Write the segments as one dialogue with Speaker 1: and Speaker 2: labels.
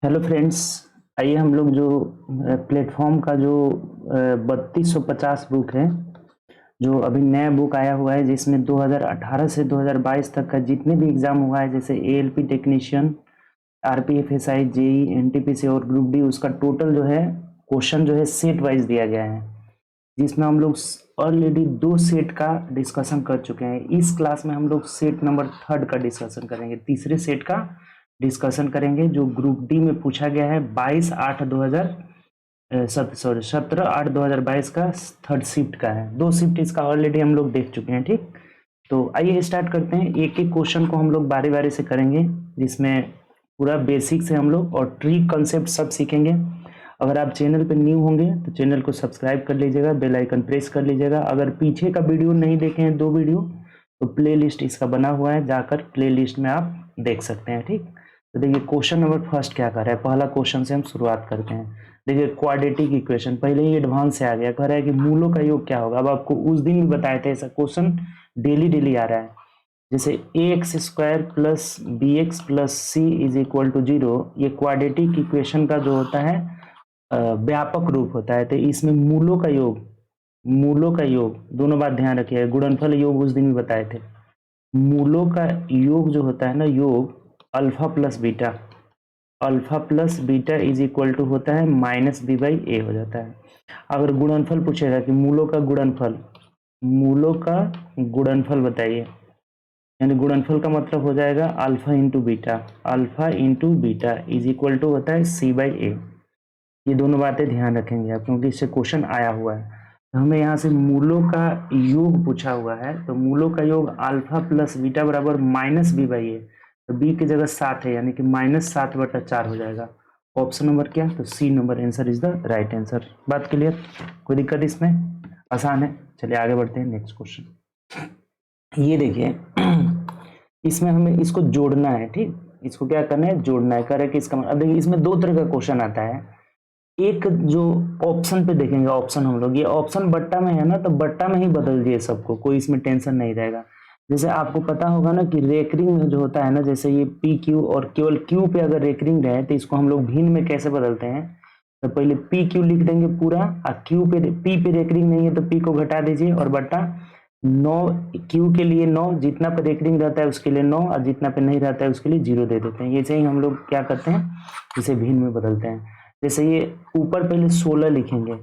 Speaker 1: Hello friends, आइए हम लोग जो प्लेटफॉर्म का जो 3250 बुक है, जो अभी नया बुक आया हुआ है जिसमें 2018 से 2022 तक का जितने भी एग्जाम हुआ है, जैसे एएलपी टेक्नीशियन, आरपीएफएसआई, जेई, एनटीपीसी और ग्रुप डी, उसका टोटल जो है क्वेश्चन जो है सेट वाइज दिया गया है, जिसमें हम लोग ऑलरेडी 2 सेट का डिस्कशन कर चुके हैं। इस क्लास में हम लोग सेट नंबर 3 का डिस्कशन करेंगे, तीसरे सेट का डिस्कशन करेंगे, जो ग्रुप डी में पूछा गया है 17/8/2022 का 3rd शिफ्ट का है। 2 शिफ्ट इसका ऑलरेडी हम लोग देख चुके हैं। ठीक, तो आइए स्टार्ट करते हैं। एक एक क्वेश्चन को हम लोग बारी बारी से करेंगे, जिसमें पूरा बेसिक से हम लोग और ट्रिक कंसेप्ट सब सीखेंगे। अगर आप चैनल पे न्यू होंगे तो चैनल को सब्सक्राइब कर लीजिएगा, बेल आइकन प्रेस कर लीजिएगा। अगर पीछे का वीडियो नहीं देखे हैं 2 वीडियो, तो प्लेलिस्ट इसका बना हुआ है, जाकर प्लेलिस्ट में आप देख सकते हैं। ठीक, तो देखिए क्वेश्चन नंबर फर्स्ट क्या कर रहा है। पहला क्वेश्चन से हम शुरुआत करते हैं। देखिए क्वाड्रेटिक इक्वेशन, पहले ही एडवांस से आ गया, कह रहा है कि मूलों का योग क्या होगा। अब आपको उस दिन भी बताए थे, ऐसा क्वेश्चन डेली डेली आ रहा है। जैसे ax² plus bx plus c is equal to 0, ये क्वाड्रेटिक इक्वेशन का जो होता है व्यापक रूप होता है। तो इसमें मूलों का योग दोनों बात ध्यान रखिए। गुणनफल योग उस दिन भी बताए थे। मूलों का योग जो होता है ना, योग alpha plus beta is equal to होता है -b/a हो जाता है। अगर गुणनफल पूछेगा कि मूलों का गुणनफल बताइए, यानी गुणनफल का मतलब हो जाएगा alpha into beta is equal to होता है c/a। ये दोनों बातें ध्यान रखेंगे आप, क्योंकि इससे क्वेश्चन आया हुआ है। तो हमें यहाँ से मूलों का योग पूछा हुआ है, तो मूलों का योग अल्फा प्लस बीटा बराबर -b/a, तो b की जगह 7 है, यानी कि -7/4 हो जाएगा। ऑप्शन नंबर क्या, तो C number answer is the right answer. बात क्लियर, कोई दिक्कत इसमें? आसान है। चलिए आगे बढ़ते हैं नेक्स्ट क्वेश्चन। ये देखिए इसमें हमें इसको जोड़ना है। ठीक, इसको क्या करना है, जोड़ना है। कह रहे कि इसका अब देखिए इसमें 2 तरह का क्वेश्चन आता है। एक जो ऑप्शन पे देखेंगे, ऑप्शन हम लोग, ये ऑप्शन बट्टा में है ना, तो बट्टा में ही बदल दिए सबको, कोई इसमें टेंशन नहीं रहेगा। जैसे आपको पता होगा ना कि रेकरिंग में जो होता है ना, जैसे ये पी क्यू और केवल क्यू पे अगर रेकरिंग रहे तो इसको हम लोग भिन्न में कैसे बदलते हैं। तो पहले पी क्यू लिख देंगे पूरा, और क्यू पे पी पे रेकरिंग नहीं है तो पी को घटा दीजिए, और बट्टा 9, क्यू के लिए 9, जितना पे रेकरिंग रहता है उसके लिए 9, और जितना पे नहीं रहता है उसके लिए 0 दे देते हैं। ऐसे ही हम लोग क्या करते हैं, इसे भिन्न में बदलते हैं। जैसे ये ऊपर पहले 16 लिखेंगे,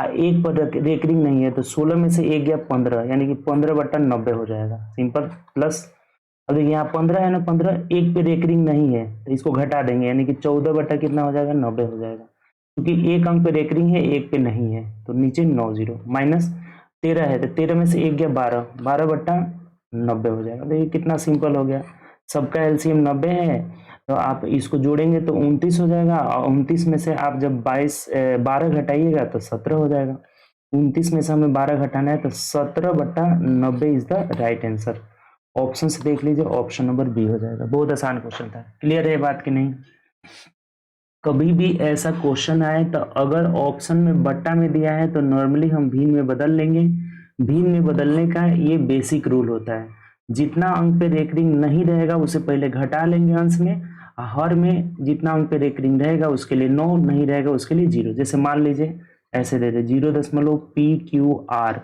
Speaker 1: एक पर रेकरिंग नहीं है, तो 16 में से 1 गया 15, यानी कि 15/90 हो जाएगा, सिंपल। प्लस अब देखिए यहाँ 15 है ना, 15 एक पे रेकरिंग नहीं है तो इसको घटा देंगे, यानी कि 14 कितना हो जाएगा, 90 हो जाएगा। क्योंकि एक अंक पे रेकरिंग है, एक पे नहीं है, तो नीचे 9 0 माइनस 13 है, तो 13 में से 1 गया 12, 12/90 हो जाएगा। देखिए कितना सिंपल हो गया। सबका एलसीएम 90 है, तो आप इसको जोड़ेंगे तो 29 हो जाएगा, और 29 में से आप जब 12 घटाइएगा तो 17 हो जाएगा। 29 में से हमें 12 घटाना है, तो 17/90 is the right answer. Option से देख लीजिए, ऑप्शन नंबर बी हो जाएगा। बहुत आसान क्वेश्चन था। क्लियर है बात की नहीं? कभी भी ऐसा क्वेश्चन आए तो अगर ऑप्शन में बट्टा में दिया है तो नॉर्मली हम भिन्न में बदल लेंगे। भिन्न में बदलने का ये बेसिक रूल होता है। जितना अंक पे रेकरिंग नहीं रहेगा उसे पहले घटा लेंगे अंश में, हर में जितना अंक पे रेकरिंग रहेगा उसके लिए 9, नहीं रहेगा उसके लिए 0। जैसे मान लीजिए ऐसे दे दे 0.PQR,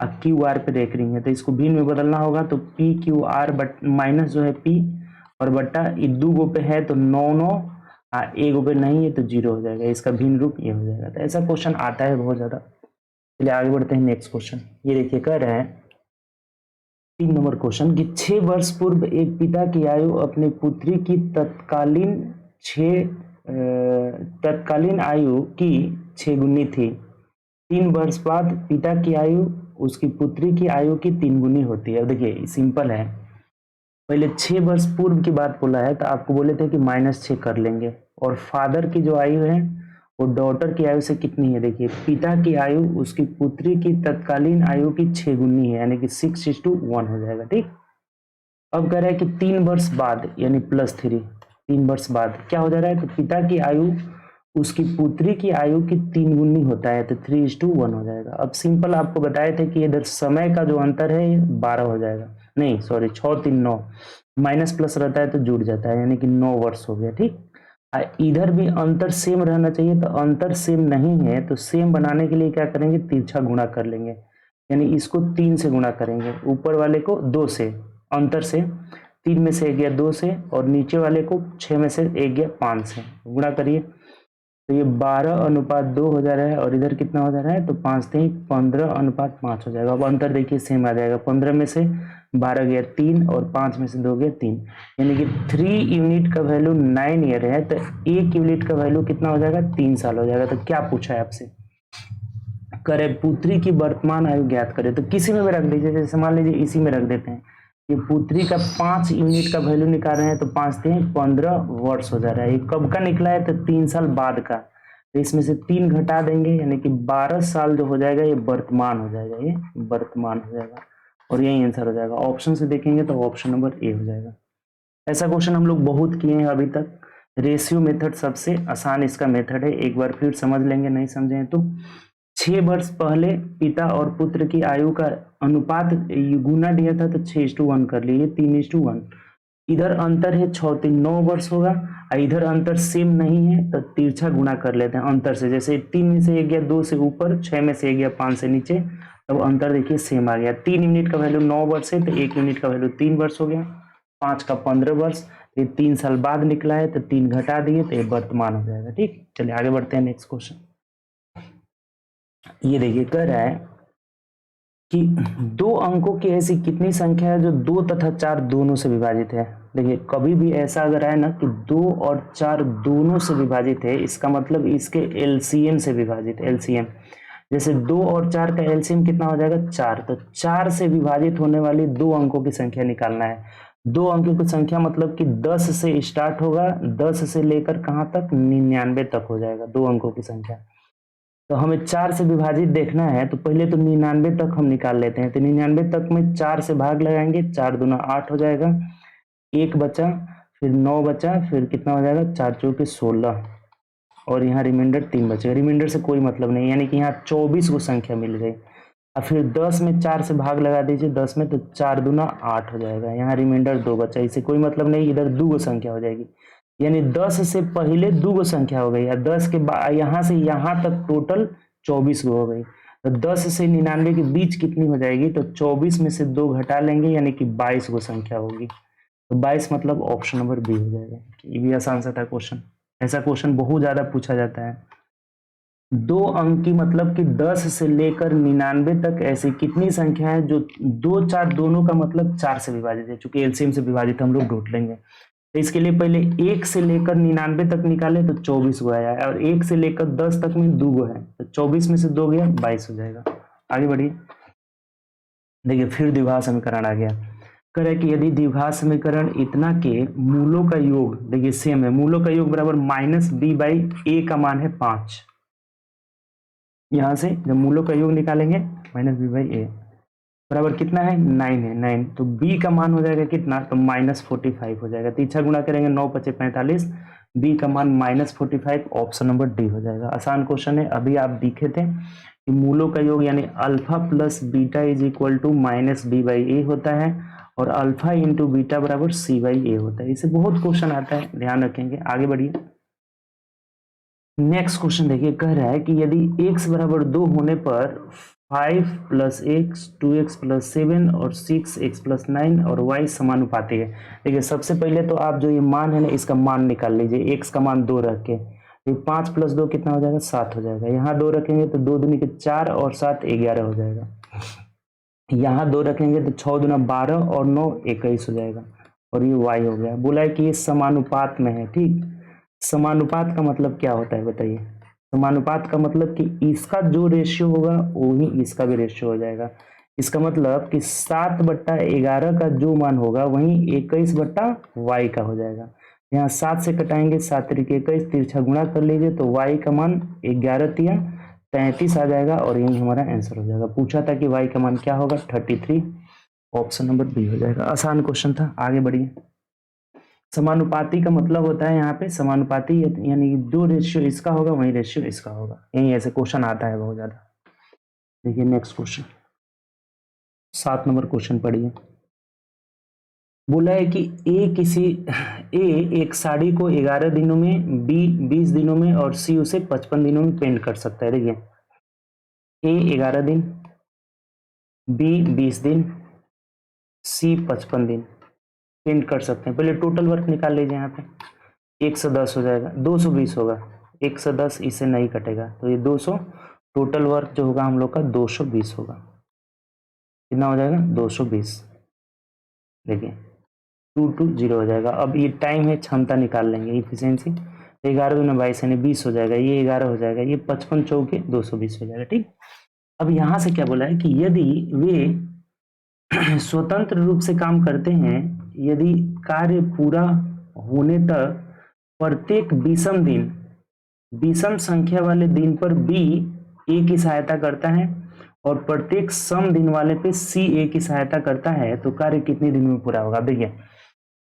Speaker 1: अब क्यू आर पे रेकरिंग है तो इसको भिन्न में बदलना होगा, तो PQR बट माइनस जो है P और बट्टा 2 गो पे है तो 9 एक पे नहीं है तो 0 हो जाएगा। इसका भिन्न रूप ये हो जाएगा। तो ऐसा क्वेश्चन आता है बहुत ज्यादा। चलिए आगे बढ़ते हैं नेक्स्ट क्वेश्चन। ये देखिए कह रहे हैं 3 नंबर क्वेश्चन कि 6 वर्ष पूर्व एक पिता की आयु अपनी पुत्री की तत्कालीन आयु की 6 गुनी थी। 3 वर्ष बाद पिता की आयु उसकी पुत्री की आयु की 3 गुनी होती है। अब देखिए सिंपल है, पहले 6 वर्ष पूर्व की बात बोला है तो आपको बोले थे कि -6 कर लेंगे, और फादर की जो आयु है वो डॉटर की आयु से कितनी है। देखिए पिता की आयु उसकी पुत्री की तत्कालीन आयु की 6 गुनी है, यानी कि 6:1 हो जाएगा। ठीक, अब कह रहा है कि 3 वर्ष बाद यानी +3, 3 वर्ष बाद क्या हो जा रहा है, तो पिता की आयु उसकी पुत्री की आयु की 3 गुनी होता है, तो 3:1 हो जाएगा। अब सिंपल आपको बताए थे कि इधर समय का जो अंतर है 12 हो जाएगा, नहीं सॉरी 6 3 9, माइनस प्लस रहता है तो जुड़ जाता है, यानी कि 9 वर्ष हो गया। ठीक, इधर भी अंतर सेम रहना चाहिए, तो अंतर सेम नहीं है तो सेम बनाने के लिए क्या करेंगे, तिरछा गुणा कर लेंगे, यानी इसको 3 से गुणा करेंगे, ऊपर वाले को 2 से, अंतर से 3 में से 1 गया 2 से, और नीचे वाले को 6 में से 1 गया 5 से, गुणा करिए तो ये 12:2 हो जा रहा है, और इधर कितना हो जा रहा है, तो 5 3 15:5 हो जाएगा। अब अंतर देखिए सेम आ जाएगा, 15 में से 12 गया 3 और 5 में से 2 गया 3, यानी कि 3 यूनिट का वैल्यू 9 ईयर है, तो 1 यूनिट का वैल्यू कितना हो जाएगा, 3 साल हो जाएगा। तो क्या पूछा है आपसे, करे पुत्री की वर्तमान आयु ज्ञात करे, तो किसी में भी रख दीजिए, जैसे मान लीजिए इसी में रख देते हैं, ये पुत्री का 5 यूनिट का वैल्यू निकाल रहे हैं, तो 5 3 15 वर्ष हो जा रहा है। ये कब का निकला है, तो 3 साल बाद का, तो इसमें से 3 घटा देंगे, यानी कि 12 साल जो हो जाएगा ये वर्तमान हो जाएगा, ये वर्तमान हो जाएगा, और यही आंसर हो जाएगा। ऑप्शन से देखेंगे तो ऑप्शन नंबर ए हो जाएगा। ऐसा क्वेश्चन हम लोग बहुत किए हैं अभी तक। रेशियो मेथड सबसे आसान इसका मेथड है, एक बार फिर समझ लेंगे, नहीं समझे तो 6 वर्ष पहले पिता और पुत्र की आयु का अनुपात गुना दिया था, तो 6:1 कर लिए, 3:1। इधर अंतर है 6 3 9 वर्ष होगा, और इधर अंतर सेम नहीं है तो तिरछा गुणा कर लेते हैं अंतर से, जैसे 3 में से 1 गया 2 से ऊपर, 6 में से 1 गया 5 से नीचे, तब अंतर देखिए सेम आ गया। 3 यूनिट का वैल्यू 9 वर्ष है, तो 1 यूनिट का वैल्यू 3 वर्ष हो गया, 5 का 15 वर्ष, ये 3 साल बाद निकला है, तो 3 घटा दिए तो ये वर्तमान हो जाएगा। ठीक, चलिए आगे बढ़ते हैं नेक्स्ट क्वेश्चन। ये देखिए कह रहा है कि 2 अंकों की ऐसी कितनी संख्या है जो 2 तथा 4 दोनों से विभाजित है। देखिए कभी भी ऐसा अगर आए ना कि 2 और 4 दोनों से विभाजित है, इसका मतलब इसके एलसीएम से विभाजित, एलसीएम, जैसे 2 और 4 का एलसीएम कितना हो जाएगा 4, तो 4 से विभाजित होने वाली 2 अंकों की संख्या निकालना है। 2 अंकों की संख्या मतलब कि 10 से स्टार्ट होगा, 10 से लेकर कहाँ तक, 99 तक हो जाएगा 2 अंकों की संख्या। तो हमें 4 से विभाजित देखना है, तो पहले तो 99 तक हम निकाल लेते हैं, तो 99 तक में 4 से भाग लगाएंगे, 4 दूना 8 हो जाएगा, 1 बचा, फिर 9 बचा, फिर कितना हो जाएगा 4 चौके 16, और यहाँ रिमाइंडर 3 बचेगा। रिमाइंडर से कोई मतलब नहीं, यानी कि यहाँ 24 को संख्या मिल गई। और फिर 10 में 4 से भाग लगा दीजिए 10 में, तो 4 दूना 8 हो जाएगा, यहाँ रिमाइंडर 2 बचा, इसे कोई मतलब नहीं, इधर 2 संख्या हो जाएगी, यानी 10 से पहले 2 संख्या हो गई, 10 के बाद यहाँ से यहाँ तक टोटल 24 हो गई, तो 10 से 99 के बीच कितनी हो जाएगी, तो 24 में से 2 घटा लेंगे, यानी कि 22 संख्या होगी, तो 22 मतलब ऑप्शन नंबर बी हो जाएगा। ये भी आसान सा था क्वेश्चन, ऐसा क्वेश्चन बहुत ज्यादा पूछा जाता है। 2 अंक की मतलब कि 10 से लेकर 99 तक ऐसी कितनी संख्या है जो 2 4 दोनों का मतलब 4 से विभाजित है, चूंकि एलसीएम से विभाजित हम लोग ढूंढ लेंगे, तो इसके लिए पहले 1 से लेकर 99 तक निकाले तो 24 गो आया है, और 1 से लेकर 10 तक में 2 गो है, तो 24 में से 2 गया 22 हो जाएगा। आगे बढ़िए, देखिए फिर द्विघात समीकरण आ गया, करे कि यदि द्विघात समीकरण इतना के मूलों का योग, देखिए सेम है, मूलों का योग बराबर -b/a का मान है 5, यहां से जब मूलों का योग निकालेंगे -b/a बराबर कितना है 9 है, 9, तो b का मान हो जाएगा कितना, तो -45 हो जाएगा, तीसरा गुणा करेंगे 9 5 45, b का मान -45, ऑप्शन नंबर डी हो जाएगा। आसान क्वेश्चन है, अभी आप दिखे थे कि मूलों का योग यानी alpha plus beta is equal to -b/a होता है, और अल्फा इंटू बीटा बराबर c/a होता है, इसे बहुत क्वेश्चन आता है, ध्यान रखेंगे। आगे बढ़िए, नेक्स्ट क्वेश्चन देखिए, कह रहा है कि यदि x बराबर 2 होने पर 5 + x 2x + 7 और 6x + 9 और y समानुपाती है। देखिए सबसे पहले तो आप जो ये मान है ना, इसका मान निकाल लीजिए, x का मान 2 रख के, तो 5 + 2 कितना हो जाएगा 7 हो जाएगा, यहाँ 2 रखेंगे तो 2 दूनी के 4 और 7 11 हो जाएगा, यहाँ 2 रखेंगे तो 6 दूना 12 और 9 21 हो जाएगा, और ये y हो गया। बोला है कि ये समानुपात में है, ठीक, समानुपात का मतलब क्या होता है बताइए, समानुपात का मतलब कि इसका जो रेशियो होगा वही इसका भी रेशियो हो जाएगा, इसका मतलब कि 7/11 का जो मान होगा वही 21/y का हो जाएगा। यहाँ 7 से कटाएंगे, 7 × 21, तिरछा गुणा कर लीजिए तो y का मान 11 × 33 आ जाएगा, और यही हमारा आंसर हो जाएगा। पूछा था कि y का मान क्या होगा 33, ऑप्शन नंबर बी हो जाएगा। आसान क्वेश्चन था, आगे बढ़िए। समानुपाती का मतलब होता है यहाँ पे समानुपाती, यानी जो रेशियो इसका होगा वही रेशियो इसका होगा, यही ऐसे क्वेश्चन आता है बहुत ज्यादा। देखिए नेक्स्ट क्वेश्चन, 7 नंबर क्वेश्चन पढ़िए। बोला है कि ए एक साड़ी को 11 दिनों में, बी 20 दिनों में और सी उसे 55 दिनों में पेंट कर सकता है। देखिए ए 11 दिन, बी 20 दिन, सी 55 दिन पेंट कर सकते हैं। पहले टोटल वर्क निकाल लीजिए। यहाँ पे 110 हो जाएगा, 220 होगा, 110 इससे नहीं कटेगा तो ये 200, टोटल वर्क जो होगा हम लोग का 220 होगा। कितना हो जाएगा 220। देखिए 220 हो जाएगा। अब ये टाइम है, क्षमता निकाल लेंगे, इफिशियंसी 11 दूना 22 यानी 20 हो जाएगा, ये 11 हो जाएगा, ये 55 चौके 220 हो जाएगा। ठीक, अब यहां से क्या बोला है कि यदि वे स्वतंत्र रूप से काम करते हैं, यदि कार्य पूरा होने तक प्रत्येक विषम दिन, विषम संख्या वाले दिन पर बी ए की सहायता करता है और प्रत्येक सम दिन वाले पे सी ए की सहायता करता है, तो कार्य कितने दिन में पूरा होगा। देखिए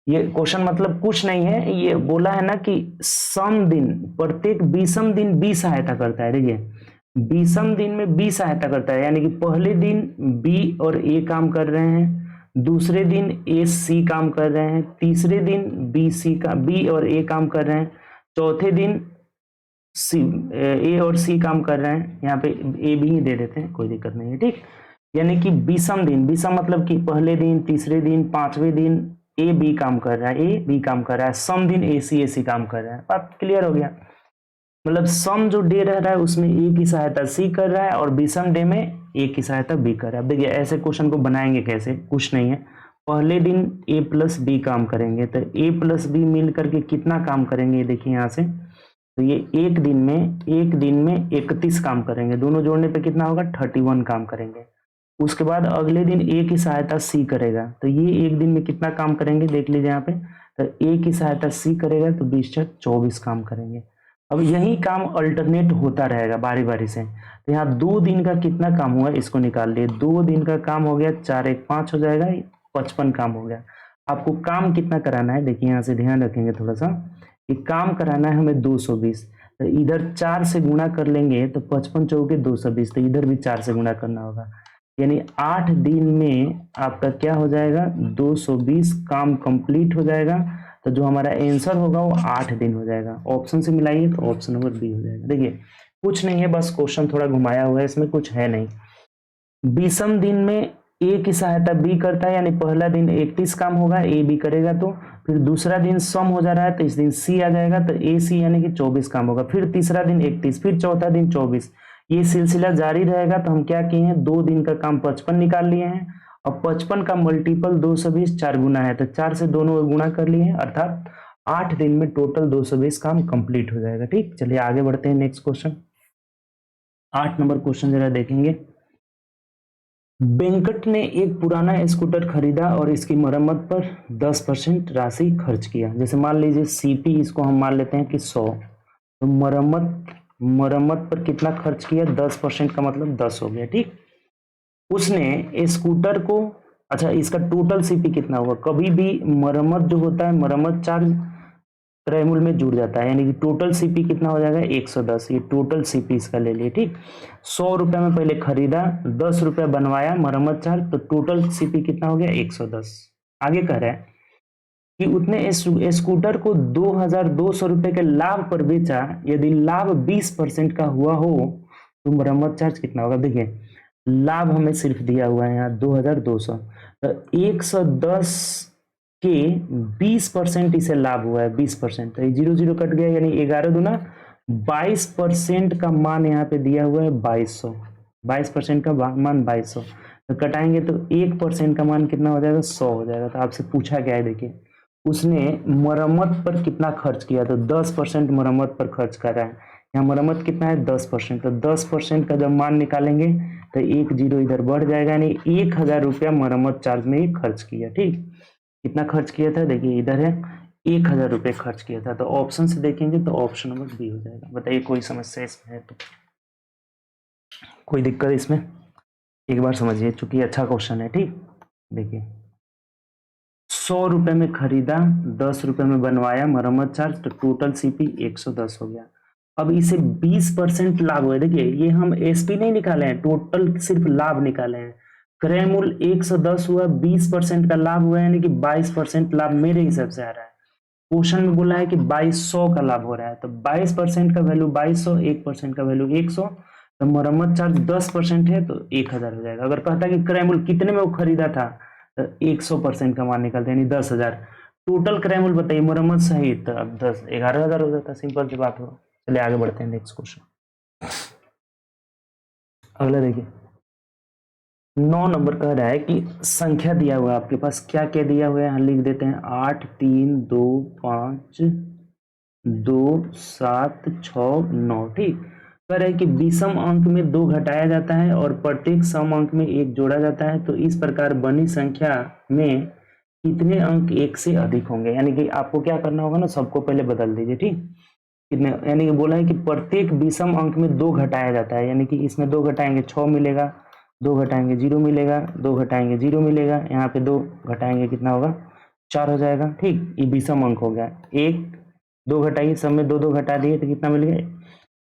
Speaker 1: ये क्वेश्चन मतलब कुछ नहीं है, ये बोला है ना कि सम दिन, प्रत्येक विषम दिन बी सहायता करता है। देखिए विषम दिन में बी सहायता करता है, यानी कि पहले दिन बी और ए काम कर रहे हैं, दूसरे दिन ए सी काम कर रहे हैं, तीसरे दिन बी और ए काम कर रहे हैं, चौथे दिन सी ए और सी काम कर रहे हैं। यहाँ पे ए भी ही दे देते हैं, कोई दिक्कत नहीं है। ठीक, यानी कि विषम दिन, विषम मतलब कि पहले दिन, तीसरे दिन, पांचवें दिन ए बी काम कर रहा है, ए बी काम कर रहा है, सम दिन ए सी काम कर रहा है। बात क्लियर हो गया। मतलब सम जो डे रह रहा है उसमें ए की सहायता सी कर रहा है और विषम डे में ए की सहायता बी कर रहा है। देखिए ऐसे क्वेश्चन को बनाएंगे कैसे, कुछ नहीं है, पहले दिन ए प्लस बी काम करेंगे, तो ए प्लस बी मिल करके कितना काम करेंगे, देखिए यहाँ से, तो ये एक दिन में 31 काम करेंगे, दोनों जोड़ने पे कितना होगा 31 काम करेंगे। उसके बाद अगले दिन ए की सहायता सी करेगा, तो ये एक दिन में कितना काम करेंगे देख लीजिए यहाँ पे, तो ए की सहायता सी करेगा तो 20 × 24 काम करेंगे। अब यही काम अल्टरनेट होता रहेगा बारी बारी से। तो यहाँ 2 दिन का कितना काम हुआ इसको निकाल लिए, 2 दिन का काम हो गया 4 1 5 हो जाएगा, 55 काम हो गया। आपको काम कितना कराना है, देखिए यहाँ से ध्यान रखेंगे थोड़ा सा, कि काम कराना है हमें 220, तो इधर 4 से गुणा कर लेंगे तो 55 चौके 220, तो इधर भी 4 से गुणा करना होगा, यानी 8 दिन में आपका क्या हो जाएगा 220 काम कंप्लीट हो जाएगा। तो जो हमारा आंसर होगा वो 8 दिन हो जाएगा। ऑप्शन से मिलाइए तो ऑप्शन नंबर बी हो जाएगा। देखिए कुछ नहीं है, बस क्वेश्चन थोड़ा घुमाया हुआ है, इसमें कुछ है नहीं। विषम दिन में ए की सहायता बी करता है, यानी पहला दिन 31 काम होगा, ए बी करेगा, तो फिर दूसरा दिन सम हो जा रहा है तो इस दिन सी आ जाएगा, तो ए सी यानी कि 24 काम होगा, फिर तीसरा दिन 31, फिर चौथा दिन 24, ये सिलसिला जारी रहेगा। तो हम क्या किए हैं, 2 दिन का काम 55 निकाल लिए हैं, और 55 का मल्टीपल 220 4 गुना है, तो 4 से दोनों गुणा कर लिए हैं, अर्थात 8 दिन में टोटल 220 काम कंप्लीट हो जाएगा। ठीक, चलिए आगे बढ़ते हैं नेक्स्ट क्वेश्चन। 8 नंबर क्वेश्चन जरा देखेंगे। वेंकट ने एक पुराना स्कूटर खरीदा और इसकी मरम्मत पर 10% राशि खर्च किया। जैसे मान लीजिए सीपी इसको हम मान लेते हैं कि 100, तो मरम्मत पर कितना खर्च किया, 10% का मतलब 10 हो गया। ठीक, उसने स्कूटर को, अच्छा इसका टोटल सीपी कितना होगा, कभी भी मरम्मत जो होता है, मरम्मत चार्ज क्रय मूल्य में जुड़ जाता है, यानी कि टोटल सीपी कितना हो जाएगा 110, ये टोटल सीपी इसका ले लिए। ठीक, 100 रुपए में पहले खरीदा, 10 रुपए बनवाया मरम्मत चार्ज, तो टोटल सीपी कितना हो गया 110। आगे कह रहा है कि उसने स्कूटर को 2200 रुपए के लाभ पर बेचा, यदि लाभ 20% का हुआ हो तो मरम्मत चार्ज कितना होगा। देखिए लाभ हमें सिर्फ दिया हुआ है यहाँ 2200, तो 110 के 20% इसे लाभ हुआ है, 20%, तो ये 0 0 कट गया, यानी 11 दूना 22% का मान यहाँ पे दिया हुआ है 2200, 22% का मान 2200, तो कटाएंगे तो 1% का मान कितना हो जाएगा 100 हो जाएगा। तो आपसे पूछा गया है, देखिए उसने मरम्मत पर कितना खर्च किया, तो 10% मरम्मत पर खर्च कर रहा है, यहाँ मरम्मत कितना है 10%, तो 10% का जब मान निकालेंगे तो 1 0 इधर बढ़ जाएगा, यानी 1000 रुपया मरम्मत चार्ज में ही खर्च किया। ठीक, कितना खर्च किया था, देखिए इधर है 1000 रुपये खर्च किया था, तो ऑप्शन से देखेंगे तो ऑप्शन नंबर बी हो जाएगा। बताइए कोई समस्या इसमें है तो, कोई दिक्कत इसमें, एक बार समझिए चूंकि अच्छा क्वेश्चन है। ठीक, देखिए 100 रुपए में खरीदा, 10 रुपए में बनवाया मरम्मत चार्ज, तो टोटल सीपी 110 हो गया। अब इसे 20% लाभ हुआ, देखिए ये हम एसपी नहीं निकाले हैं, टोटल सिर्फ लाभ निकाले हैं, क्रय मूल्य 110 हुआ, 20% का लाभ हुआ, यानी कि 22% लाभ मेरे हिसाब से आ रहा है। क्वेश्चन में बोला है कि 2200 का लाभ हो रहा है, तो 22% का वैल्यू 2200, 1% का वैल्यू 100, तो मरम्मत चार्ज 10% है तो 1000 हो जाएगा। अगर कहता कि क्रय मूल्य कितने में वो खरीदा था, तो 100% का मान निकलते यानी 10,000। टोटल क्रय मूल्य बताइए मरम्मत सहित, तो अब 11,000 हो जाता, सिंपल सी बात हो। चलिए आगे बढ़ते हैं नेक्स्ट क्वेश्चन। अगला देखिए 9 नंबर कह रहा है कि संख्या दिया हुआ है आपके पास, क्या क्या दिया हुआ है यहाँ लिख देते हैं, 8 3 2 5 2 7 6 9। ठीक, कह रहा है कि विषम अंक में 2 घटाया जाता है और प्रत्येक सम अंक में 1 जोड़ा जाता है, तो इस प्रकार बनी संख्या में कितने अंक 1 से अधिक होंगे। यानी कि आपको क्या करना होगा ना, सबको पहले बदल दीजिए। ठीक, कितने, यानी कि बोला है कि प्रत्येक विषम अंक में 2 घटाया जाता है, यानी कि इसमें 2 घटाएंगे 6 मिलेगा, 2 घटाएंगे 0 मिलेगा, 2 घटाएंगे 0 मिलेगा, यहाँ पे 2 घटाएंगे कितना होगा, 4 हो जाएगा। ठीक, ये विषम अंक हो गया। 1 2 घटाइए, सब में 2 2 घटा दिए तो कितना मिल गया।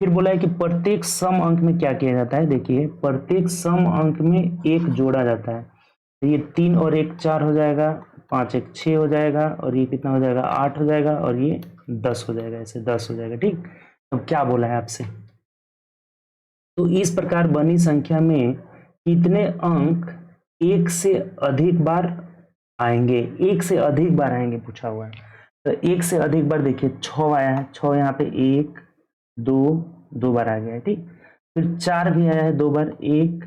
Speaker 1: फिर बोला है कि प्रत्येक सम अंक में क्या किया जाता है, देखिए प्रत्येक सम अंक में 1 जोड़ा जाता है, तो ये 3 और 1 4 हो जाएगा, 5 1 6 हो जाएगा, और ये कितना हो जाएगा 8 हो जाएगा, और ये 10 हो जाएगा, ऐसे 10 हो जाएगा। ठीक, तो क्या बोला है आपसे, तो इस प्रकार बनी संख्या में कितने अंक 1 से अधिक बार आएंगे, 1 से अधिक बार आएंगे पूछा हुआ है। तो 1 से अधिक बार देखिए 6 आया है, 6 यहाँ पे 1 2 2 बार आ गया है। ठीक, फिर 4 भी आया है 2 बार, 1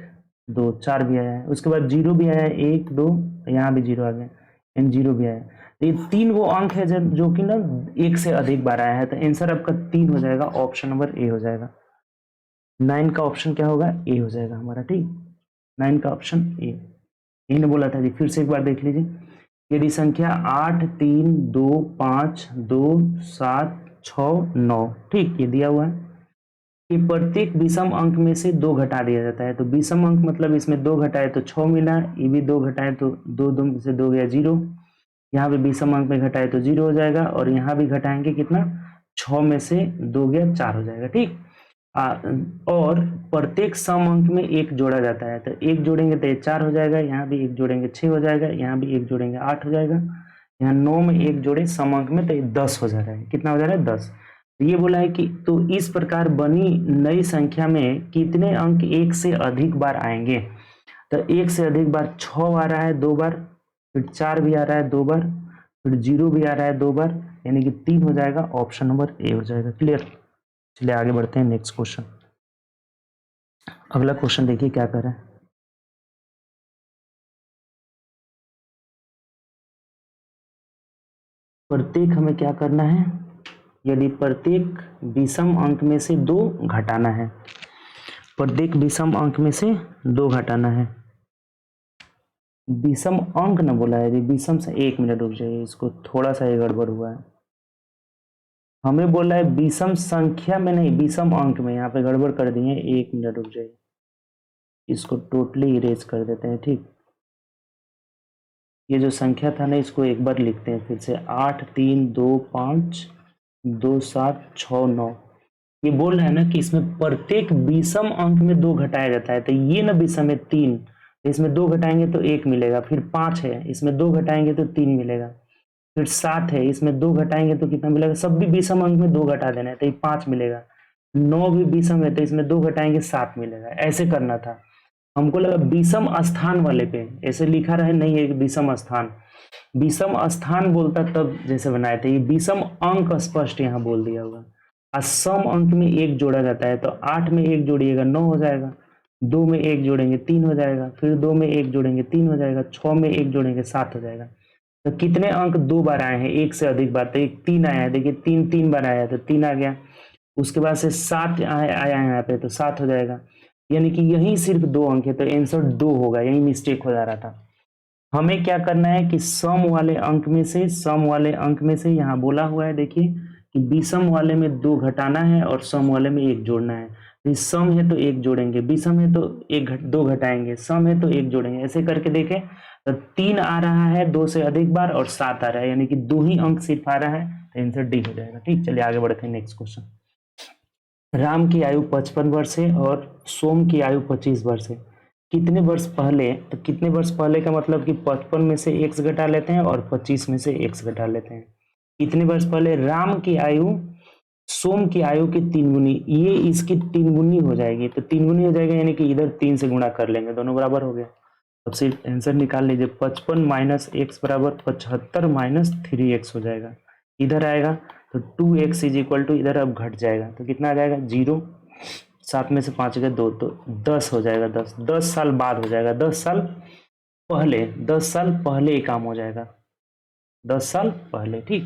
Speaker 1: 2 4 भी आया है, उसके बाद 0 भी आया है 1 2, यहाँ भी 0 आ गया, एंड 0 भी आया है। तो ये 3 वो अंक है जो कि ना 1 से अधिक बार आया है, तो आंसर आपका 3 हो जाएगा, ऑप्शन नंबर ए हो जाएगा। 9 का ऑप्शन क्या होगा, ए हो जाएगा हमारा। ठीक, 9 का ऑप्शन ए, यही ने बोला था जी। फिर से एक बार देख लीजिए, यदि संख्या 8 3 2 5 2 7 6 9, ठीक, ये दिया हुआ है कि प्रत्येक विषम अंक में से 2 घटा दिया जाता है, तो विषम अंक मतलब इसमें 2 घटाए तो 6 मिला, ये भी 2 घटाए तो 2 2 से 2 गया 0, यहाँ पे विषम अंक में घटाए तो 0 हो जाएगा, और यहाँ भी घटाएंगे कितना, 6 में से 2 गया 4 हो जाएगा। ठीक, और प्रत्येक सम अंक में 1 जोड़ा जाता है, तो 1 जोड़ेंगे तो ये 4 हो जाएगा, यहाँ भी 1 जोड़ेंगे 6 हो जाएगा, यहाँ भी 1 जोड़ेंगे 8 हो जाएगा, यहाँ 9 में 1 जोड़े सम अंक में तो ये 10 हो जा रहा है। कितना हो जा रहा है, 10। तो ये बोला है कि तो इस प्रकार बनी नई संख्या में कितने अंक 1 से अधिक बार आएंगे, तो 1 से अधिक बार 6 आ रहा है 2 बार, फिर 4 भी आ रहा है 2 बार, फिर 0 भी आ रहा है 2 बार, यानी कि 3 हो जाएगा, ऑप्शन नंबर ए हो जाएगा। क्लियर, चलिए आगे बढ़ते हैं नेक्स्ट क्वेश्चन। अगला क्वेश्चन देखिए क्या कर रहा है, प्रत्येक हमें क्या करना है, यदि प्रत्येक विषम अंक में से 2 घटाना है, प्रत्येक विषम अंक में से 2 घटाना है, विषम अंक न बोला है, यदि विषम से, 1 मिनट रुक जाइए, इसको थोड़ा सा ये गड़बड़ हुआ है, हमें बोला है विषम संख्या में नहीं विषम अंक में, यहाँ पे गड़बड़ कर दिए, 1 मिनट रुक जाइए, इसको टोटली इरेज कर देते हैं। ठीक, ये जो संख्या था ना, इसको एक बार लिखते हैं फिर से, 8 3 2 5 2 7 6 9। ये बोल रहा है ना कि इसमें प्रत्येक विषम अंक में 2 घटाया जाता है, तो ये ना विषम है 3, इसमें 2 घटाएंगे तो 1 मिलेगा, फिर 5 है, इसमें 2 घटाएंगे तो 3 मिलेगा, फिर 7 है, इसमें 2 घटाएंगे तो कितना मिलेगा, सब भी विषम अंक में 2 घटा देना है तो ये 5 मिलेगा, 9 भी विषम है तो इसमें 2 घटाएंगे 7 मिलेगा, ऐसे करना था। हमको लगा विषम स्थान वाले पे ऐसे लिखा रहे, नहीं है विषम स्थान, विषम स्थान बोलता तब जैसे बनाए थे, ये विषम अंक स्पष्ट यहाँ बोल दिया हुआ। सम अंक में 1 जोड़ा जाता है, तो 8 में 1 जोड़िएगा 9 हो जाएगा, 2 में 1 जोड़ेंगे 3 हो जाएगा, फिर 2 में 1 जोड़ेंगे 3 हो जाएगा, 6 में 1 जोड़ेंगे 7 हो जाएगा। तो कितने अंक 2 बार आए हैं 1 से अधिक बार, तो एक 3 आया है, देखिए 3 3 बार आया है तो 3 आ गया, उसके बाद से 7 आया है यहाँ पे तो 7 हो जाएगा, यानी कि यही सिर्फ 2 अंक है, तो आंसर 2 होगा, यही मिस्टेक हो जा रहा था। हमें क्या करना है कि सम वाले अंक में से, सम वाले अंक में से यहाँ बोला हुआ है देखिए कि विषम वाले में 2 घटाना है और सम वाले में 1 जोड़ना है, तो सम है तो 1 जोड़ेंगे, विषम है तो 2 घटाएंगे, सम है तो 1 जोड़ेंगे, ऐसे करके देखें तो 3 आ रहा है 2 से अधिक बार और 7 आ रहा है, यानी कि 2 ही अंक सिर्फ आ रहा है, तो आंसर डी हो जाएगा। ठीक, चलिए आगे बढ़ते हैं नेक्स्ट क्वेश्चन। राम की आयु 55 वर्ष है और सोम की आयु 25 वर्ष है, कितने वर्ष पहले, तो कितने वर्ष पहले का मतलब कि 55 में से x घटा लेते हैं और 25 में से x घटा लेते हैं। कितने वर्ष पहले, राम की आयु सोम की आयु की 3 गुनी, ये इसकी 3 गुनी हो जाएगी, तो 3 गुनी हो जाएगा यानी कि इधर 3 से गुणा कर लेंगे, दोनों बराबर हो गया। अब सिर्फ आंसर निकाल लीजिए, 55 माइनस एक्स बराबर 75 माइनस 3x हो जाएगा। इधर आएगा तो 2x इज इक्वल टू, इधर अब घट जाएगा तो कितना आ जाएगा 0, 7 में से 5 गए 2, तो 10 हो जाएगा। 10 साल बाद हो जाएगा, 10 साल पहले, 10 साल पहले ये काम हो जाएगा, 10 साल पहले। ठीक,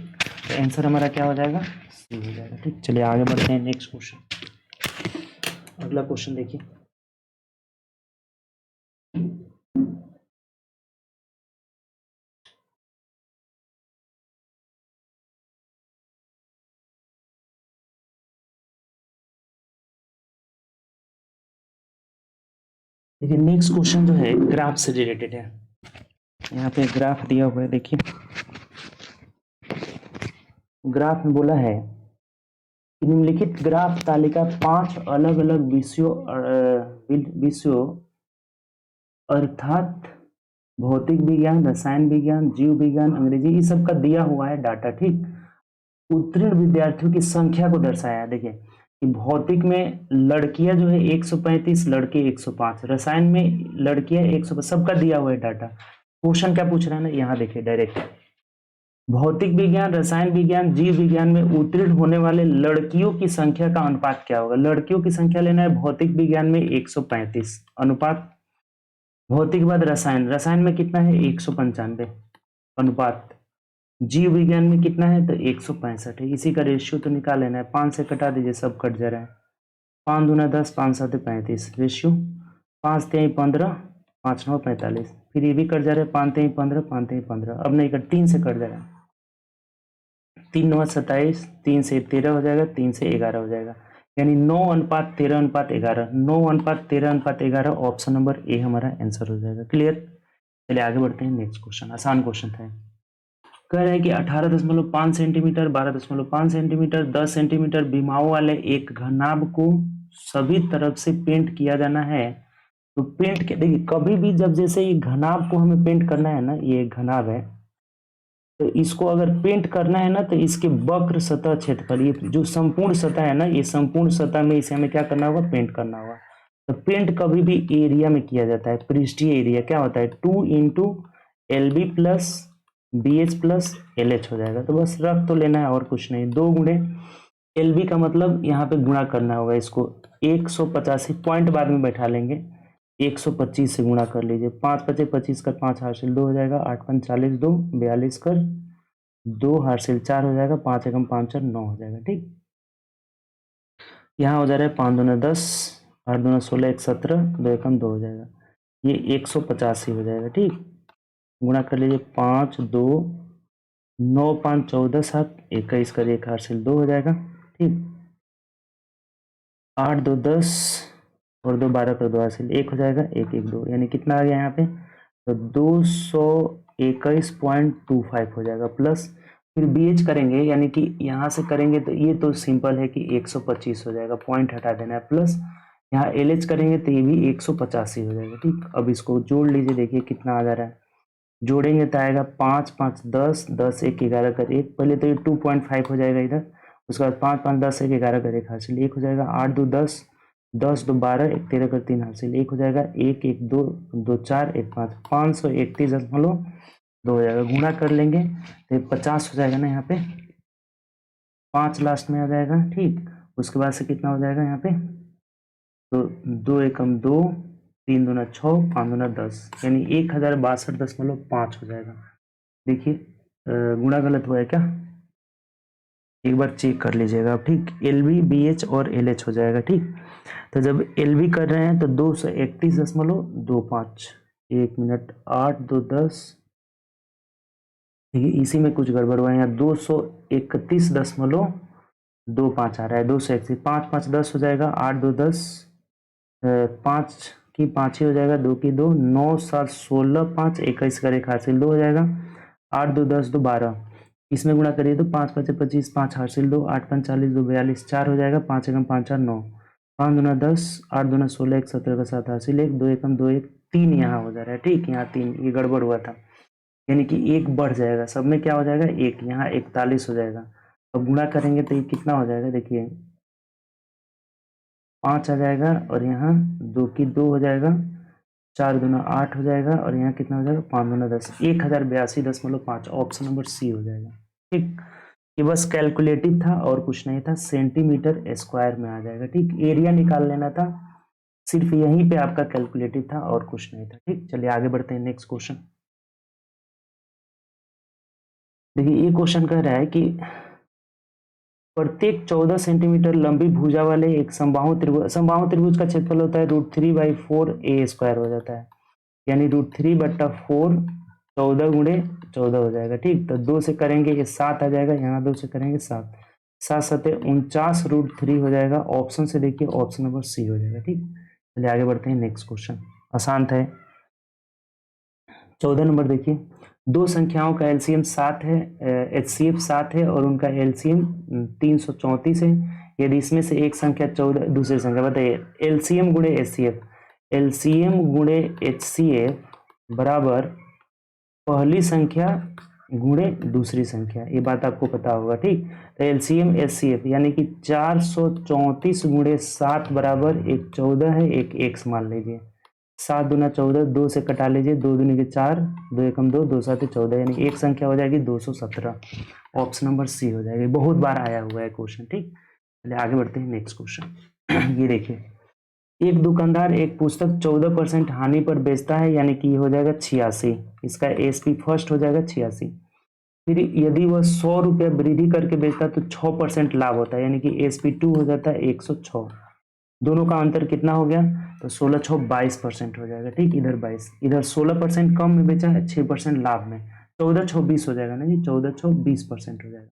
Speaker 1: तो आंसर हमारा क्या हो जाएगा, सी हो जाएगा। ठीक, चलिए आगे बढ़ते हैं नेक्स्ट क्वेश्चन। अगला क्वेश्चन देखिए, देखिए नेक्स्ट क्वेश्चन जो है ग्राफ से रिलेटेड है। यहाँ पे ग्राफ दिया हुआ है, देखिए ग्राफ में बोला है निम्नलिखित ग्राफ तालिका 5 अलग अलग विषयों अर्थात भौतिक विज्ञान, रसायन विज्ञान, जीव विज्ञान, अंग्रेजी, ये सब का दिया हुआ है डाटा। ठीक, उत्तीर्ण विद्यार्थियों की संख्या को दर्शाया है। देखिए कि भौतिक में लड़कियां जो है 135, लड़के 105, रसायन में लड़कियां 100, सबका दिया हुआ है डाटा। क्वेश्चन क्या पूछ रहा है ना, यहाँ देखिए डायरेक्ट, भौतिक विज्ञान, रसायन विज्ञान, जीव विज्ञान में उत्तीर्ण होने वाले लड़कियों की संख्या का अनुपात क्या होगा। लड़कियों की संख्या लेना है, भौतिक विज्ञान में 135 अनुपात, भौतिक बाद रसायन, रसायन में कितना है 195 अनुपात, जीव विज्ञान में कितना है तो 165 है। इसी का रेशियो तो निकाल लेना है, 5 से कटा दीजिए, सब कट जा रहा है, 5 दूना 10, 5 7 35, रेशियो 5 3 15, 5 9 45, फिर ये भी कट जा रहा है, 5 3 15, 5 3 15, अब नहीं कट, 3 से कट जा रहा है, 3 9 27, 3 से 13 हो जाएगा, 3 से 11 हो जाएगा, यानी 9 अनुपात 13 अनुपात 11, 9 अनुपात 13 अनुपात 11, ऑप्शन नंबर ए हमारा आंसर हो जाएगा। क्लियर, चलिए आगे बढ़ते हैं नेक्स्ट क्वेश्चन, आसान क्वेश्चन था। कह रहे हैं कि 18.5 सेंटीमीटर, 12.5 सेंटीमीटर, 10 सेंटीमीटर विमाओं वाले एक घनाभ को सभी तरफ से पेंट किया जाना है। तो पेंट के, देखिए कभी भी जब जैसे ये घनाभ को हमें पेंट करना है ना, ये घनाभ है, तो इसको अगर पेंट करना है ना तो इसके वक्र सतह क्षेत्रफल, ये जो संपूर्ण सतह है ना, ये संपूर्ण सतह में इसे हमें क्या करना होगा, पेंट करना होगा। तो पेंट कभी भी एरिया में किया जाता है, पृष्ठीय एरिया क्या होता है 2 into LB plus BH plus LH हो जाएगा। तो बस रख तो लेना है और कुछ नहीं, 2 गुणे LB का मतलब यहाँ पे गुणा करना होगा इसको, 185 पॉइंट बाद में बैठा लेंगे, 125 से गुणा कर लीजिए, 5 पचे 25 कर 5 हासिल 2 हो जाएगा, 8 5 40 2 42 कर 2 हासिल 4 हो जाएगा, 5 एकम 5 4 9 हो जाएगा। ठीक, यहाँ हो जा रहा है 5 दूना 10, 8 दूना 16, 1 17, 2 एकम 2 हो जाएगा, ये 185 हो जाएगा। ठीक, गुणा कर लीजिए, 5 2 9 5 14 7 21 कर 1 हासिल 2 हो जाएगा। ठीक, 8 2 10 और 2 12 कर 2 हासिल 1 हो जाएगा, 1 1 2, यानी कितना आ गया यहाँ पे, तो 221.25 हो जाएगा, प्लस फिर BH करेंगे, यानी कि यहाँ से करेंगे तो ये तो सिंपल है कि 125 हो जाएगा, पॉइंट हटा देना है, प्लस यहाँ LH करेंगे तो ये भी 185 हो जाएगा। ठीक, अब इसको जोड़ लीजिए, देखिए कितना आ जा रहा है, जोड़ेंगे तो आएगा 5 5 10, 10 1 11 कर 1, पहले तो ये 2.5 हो जाएगा इधर, उसके बाद 5 5 10 1 11 कर 1 हासिल 1 हो जाएगा, 8 2 10, 10 2 12, 1 13 कर 3 हासिल 1 हो जाएगा, 1 1 2 2 4 1 5, 531.2 हो जाएगा। गुणा कर लेंगे तो 50 हो जाएगा ना, यहाँ पे 5 लास्ट में आ जाएगा। ठीक, उसके बाद से कितना हो जाएगा यहाँ पे, तो 2 एकम 2, 3 दूना 6, 5 दूना 10, यानी 1062.5 हो जाएगा। देखिए गुणा गलत हुआ है क्या, एक बार चेक कर लीजिएगा आप। ठीक, LB BH और LH हो जाएगा। ठीक, तो जब LB कर रहे हैं तो 231.25, 1 मिनट 8 2 10, देखिए इसी में कुछ गड़बड़ हुआ है, यहाँ 231.25 आ रहा है, 231, 5 5 10 हो जाएगा, 8 2 10, 5 की 5 ही हो जाएगा, 2 की 2, 9 7 16, 5 21 का एक हासिल 2 हो जाएगा, 8 2 10 2 12, इसमें गुणा करिए तो 5 5 25, 5 हासिल 2, 8 5 40 2 42, 4 हो जाएगा, 5 एकम 5 4 9, 5 दूना 10, 8 दूना 16, 1 17 का 7 हासिल 1, 2 एकम 2 1 3 यहाँ हो जा रहा है। ठीक, यहाँ 3, ये गड़बड़ हुआ था, यानी कि 1 बढ़ जाएगा, सब में क्या हो जाएगा 1, यहाँ 41 हो जाएगा। अब गुणा करेंगे तो ये कितना हो जाएगा, देखिए 5 आ जाएगा और यहाँ 2 की 2 हो जाएगा, 4 दूना 8 हो जाएगा और यहाँ कितना हो जाएगा 5 दूना 10, 1082.5, ऑप्शन नंबर सी हो जाएगा। ठीक, ये बस कैलकुलेटिव था और कुछ नहीं था, सेंटीमीटर स्क्वायर में आ जाएगा। ठीक, एरिया निकाल लेना था, सिर्फ यहीं पे आपका कैलकुलेटिव था और कुछ नहीं था। ठीक, चलिए आगे बढ़ते हैं नेक्स्ट क्वेश्चन। देखिए ये क्वेश्चन कह रहा है कि प्रत्येक 14 सेंटीमीटर लंबी भुजा वाले एक समबाहु त्रिभुज का क्षेत्रफल होता है √3/4 a² हो जाता है, यानी √3/4 14 × 14 हो जाएगा। ठीक, तो 2 से करेंगे ये 7 आ जाएगा, यहाँ 2 से करेंगे 7, 7 7 49 √3 हो जाएगा। ऑप्शन से देखिए ऑप्शन नंबर सी हो जाएगा। ठीक, चलिए आगे बढ़ते हैं नेक्स्ट क्वेश्चन, आसान है। 14 नंबर देखिए, दो संख्याओं का एलसीएम 7 है, एचसीएफ 7 है और उनका एलसीएम 334 है। यदि इसमें से एक संख्या 14, दूसरी संख्या बताइए, एलसीएम गुणे एचसीएफ, एलसीएम गुणे एचसीएफ बराबर पहली संख्या गुणे दूसरी संख्या, ये बात आपको पता होगा। ठीक, तो एलसीएम एचसीएफ यानी कि 434 गुणे 7 बराबर एक 14 है, एक एक्स मान लीजिए, 7 दूना 14, 2 से कटा लीजिए, 2 दूनी के 4, 2 एकम 2, 2 7 14, यानी एक संख्या हो जाएगी 217, ऑप्शन नंबर सी हो जाएगी। बहुत बार आया हुआ है क्वेश्चन। ठीक, चलिए आगे बढ़ते हैं नेक्स्ट क्वेश्चन। ये देखिए, एक दुकानदार एक पुस्तक 14% हानि पर बेचता है, यानी कि हो जाएगा 86, इसका एसपी फर्स्ट हो जाएगा 86। फिर यदि वह 100 रुपया वृद्धि करके बेचता है तो 6% लाभ होता है, यानी कि एसपी 2 हो जाता है 106। दोनों का अंतर कितना हो गया, तो 16 6 22% हो जाएगा। ठीक, इधर 22, इधर 16% कम में बेचा है, 6% लाभ में, 14 6 20 हो जाएगा ना जी, 14 6 20% हो जाएगा।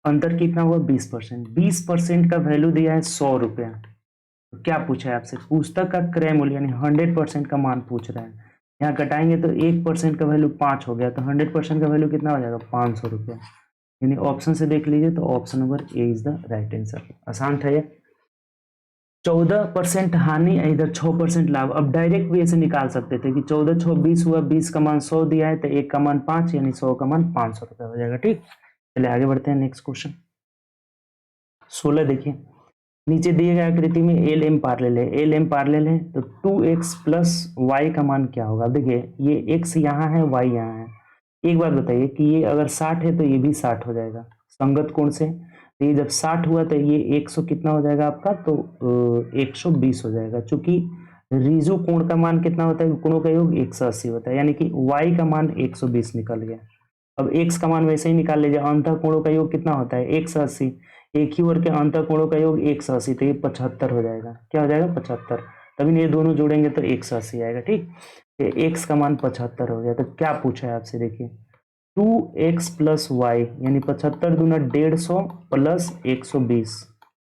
Speaker 1: अंतर कितना हुआ 20%, 20% का वैल्यू दिया है 100 रुपया। तो क्या पूछा है आपसे, पुस्तक का क्रय मूल्य यानी 100% का मान पूछ रहा है। यहाँ घटाएंगे तो 1% का वैल्यू 5 हो गया, तो 100% का वैल्यू कितना हो जाएगा 500 रुपया, यानी ऑप्शन से देख लीजिए तो option number A is the right answer. आसान था ये। 14% हानि, इधर 6% लाभ। अब डायरेक्ट भी ऐसे निकाल सकते थे कि 14 6 20 हुआ, 20 का मान 100 दिया है तो 1 का मान 5, यानी 100 का मान 500 रुपया हो जाएगा। ठीक, चलिए आगे बढ़ते हैं नेक्स्ट क्वेश्चन। 16 देखिए, नीचे दिए गए आकृति में एल एम पार्लेल है, एल एम पार्लेल है तो 2x प्लस वाई का मान क्या होगा। देखिए ये x यहाँ है, y यहाँ है। एक बात बताइए कि ये अगर 60 है तो ये भी 60 हो जाएगा संगत कोण से, तो ये जब 60 हुआ तो ये 100 कितना हो जाएगा आपका, तो 120 हो जाएगा। चूंकि रिजु कोण का मान कितना होता है, कोणों का योग 180 होता है, यानी कि y का मान 120 निकल गया। अब x का मान वैसे ही निकाल लीजिए, अंतः कोणों का योग कितना होता है 180, एक ही वर्ग के अंतः कोणों का योग 180, तो ये 75 हो जाएगा। क्या हो जाएगा 75, तभी ये दोनों जोड़ेंगे तो 180 आएगा। ठीक, x का मान 75 हो गया। तो क्या पूछा है आपसे, देखिए 2x प्लस वाई यानी 75 दूना 150 प्लस 120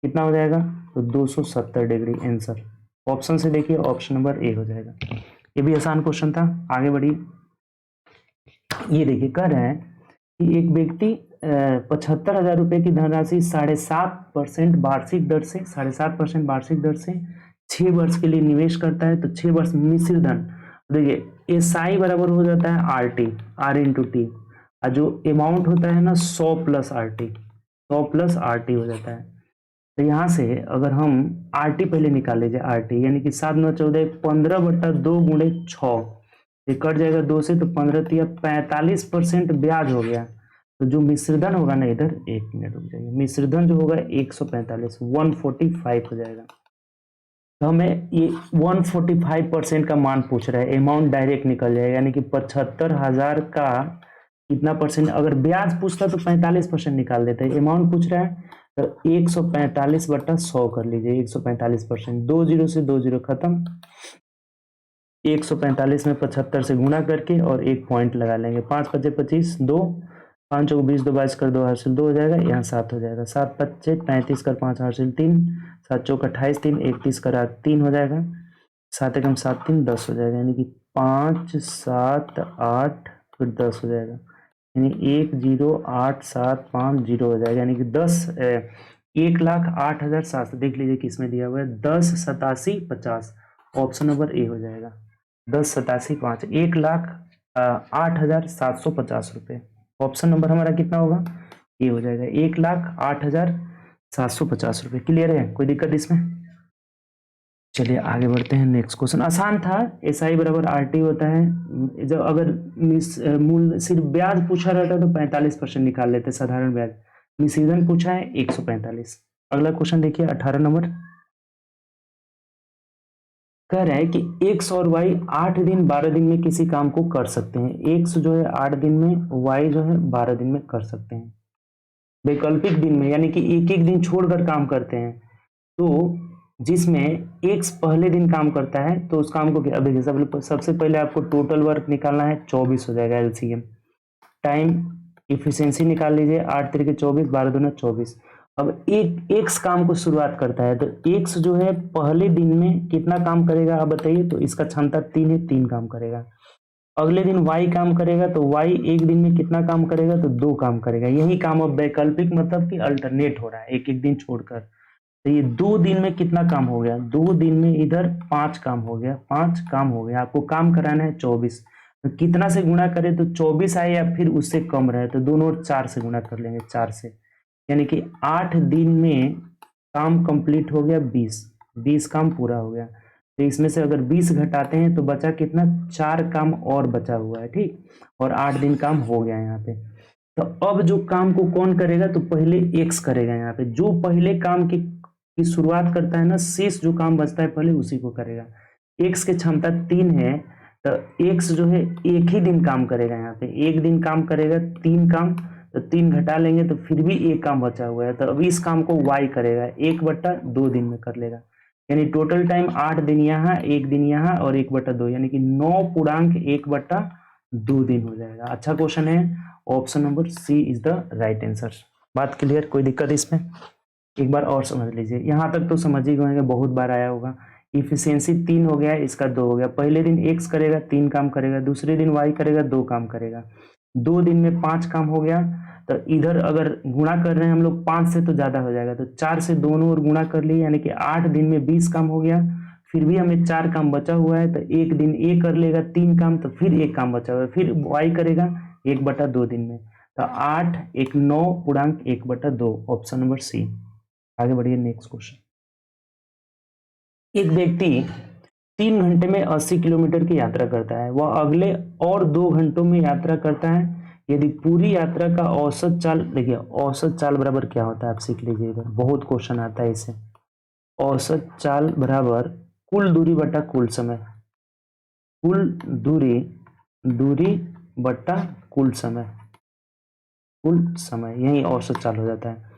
Speaker 1: कितना हो जाएगा, तो 270 डिग्री आंसर। ऑप्शन से देखिए ऑप्शन नंबर ए हो जाएगा। ये भी आसान क्वेश्चन था, आगे बढ़िए। ये देखिए कह रहे हैं कि एक व्यक्ति 75,000 रुपए की धनराशि 7.5% वार्षिक दर से 7.5% वार्षिक दर से 6 वर्ष के लिए निवेश करता है। तो 6 वर्ष मिश्र धन, देखिए एसआई बराबर हो जाता है R T, R into T, और जो अमाउंट होता है ना 100 plus R T, 100 plus R T हो जाता है। तो यहाँ से अगर हम आर टी पहले निकाल लीजिए, आर टी यानी कि 7 9 14 15/2 गुणे 6, ये कट जाएगा 2 से, तो 15 तिया 45% ब्याज हो गया। तो जो मिश्रधन होगा ना, इधर 1 मिनट रुक जाइए, मिश्रधन जो होगा 145 145 हो जाएगा। तो हमें ये 145% का मान पूछ रहा है, अमाउंट डायरेक्ट निकल जाएगा, यानी कि 75,000 का कितना परसेंट, अगर ब्याज पूछता तो 45% निकाल देते हैं, अमाउंट पूछ रहा है तो 145/100 कर लीजिए, 145%, 2 जीरो से 2 जीरो खत्म, 145 में 75 से गुणा करके और एक पॉइंट लगा लेंगे, 5 5 25 2, 5 चौक 20 2 22 कर 2 हासिल 2 हो जाएगा, यहाँ 7 हो जाएगा, 7 5 35 कर 5 हासिल 3, 7 चौक 28 3 31 कर 8 3 हो जाएगा, 7 एकम 7 3 10 हो जाएगा, यानी कि 5 7 8 फिर 10 हो जाएगा, यानी 1 0 8 7 5 0 हो जाएगा, यानी कि 10 1,08,700 देख लीजिए किसमें दिया हुआ है 108750 ऑप्शन नंबर ए हो जाएगा 1087.5 1,08,750 ऑप्शन नंबर हमारा कितना होगा ये हो जाएगा 1,08,750 क्लियर है कोई दिक्कत इसमें। चलिए आगे बढ़ते हैं नेक्स्ट क्वेश्चन आसान था एस आई बराबर आर टी होता है जब अगर मूल सिर्फ ब्याज पूछा रहता तो 45% निकाल लेते साधारण ब्याज मिश्रण पूछा है 145। अगला क्वेश्चन देखिए 18 नंबर कह रहा है कि एक्स और वाई 8 दिन 12 दिन में किसी काम को कर सकते हैं एक्स जो है 8 दिन में वाई जो है 12 दिन में कर सकते हैं वैकल्पिक दिन में यानी कि एक एक दिन छोड़कर काम करते हैं तो जिसमें एक्स पहले दिन काम करता है तो उस काम को क्या देखिए सबसे पहले आपको टोटल वर्क निकालना है 24 हो जाएगा एलसीएम टाइम इफिशिएंसी निकाल लीजिए 8 3 24 12 दूना 24 अब एक एक्स काम को शुरुआत करता है तो एक्स जो है पहले दिन में कितना काम करेगा आप बताइए तो इसका क्षमता 3 है 3 काम करेगा अगले दिन वाई काम करेगा तो वाई एक दिन में कितना काम करेगा तो 2 काम करेगा यही काम अब वैकल्पिक मतलब कि अल्टरनेट हो रहा है एक एक दिन छोड़कर तो ये 2 दिन में कितना काम हो गया 2 दिन में इधर 5 काम हो गया 5 काम हो गया आपको काम कराना है 24 तो कितना से गुणा करें तो 24 आए या फिर उससे कम रहे तो दोनों 4 से गुणा कर लेंगे 4 से यानी कि 8 दिन में काम कंप्लीट हो गया 20 काम पूरा हो गया तो इसमें से अगर 20 घटाते हैं तो बचा कितना 4 काम और बचा हुआ है ठीक और 8 दिन काम हो गया यहाँ पे तो अब जो काम को कौन करेगा तो पहले एक्स करेगा यहाँ पे जो पहले काम की शुरुआत करता है ना शेष जो काम बचता है पहले उसी को करेगा एक्स की क्षमता 3 है तो एक्स जो है एक ही दिन काम करेगा यहाँ पे एक दिन काम करेगा 3 काम तो 3 घटा लेंगे तो फिर भी एक काम बचा हुआ है तो अब इस काम को वाई करेगा 1/2 दिन में कर लेगा यानी टोटल टाइम 8 दिन यहाँ 1 दिन यहाँ और 1/2 यानी कि 9.1/2 दिन हो जाएगा अच्छा क्वेश्चन है option number C is the right answer बात क्लियर कोई दिक्कत इसमें एक बार और समझ लीजिए यहाँ तक तो समझ ही गए बहुत बार आया होगा इफिशियंसी 3 हो गया इसका 2 हो गया पहले दिन एक्स करेगा 3 काम करेगा दूसरे दिन वाई करेगा 2 काम करेगा 2 दिन में 5 काम हो गया तो इधर अगर गुणा कर रहे हैं हम लोग 5 से तो ज्यादा हो जाएगा तो 4 से दोनों ओर गुणा कर लिए यानी कि 8 दिन में 20 काम हो गया फिर भी हमें 4 काम बचा हुआ है तो एक दिन ए कर लेगा 3 काम तो फिर एक काम बचा हुआ है फिर वाई करेगा 1/2 दिन में तो 8 1 9.1/2 ऑप्शन नंबर सी आगे बढ़िए नेक्स्ट क्वेश्चन एक व्यक्ति 3 घंटे में 80 किलोमीटर की यात्रा करता है वह अगले और 2 घंटों में यात्रा करता है यदि पूरी यात्रा का औसत चाल देखिए औसत चाल बराबर क्या होता है आप सीख लीजिएगा बहुत क्वेश्चन आता है इसे औसत चाल बराबर कुल दूरी बटा कुल समय कुल दूरी बटा कुल समय यही औसत चाल हो जाता है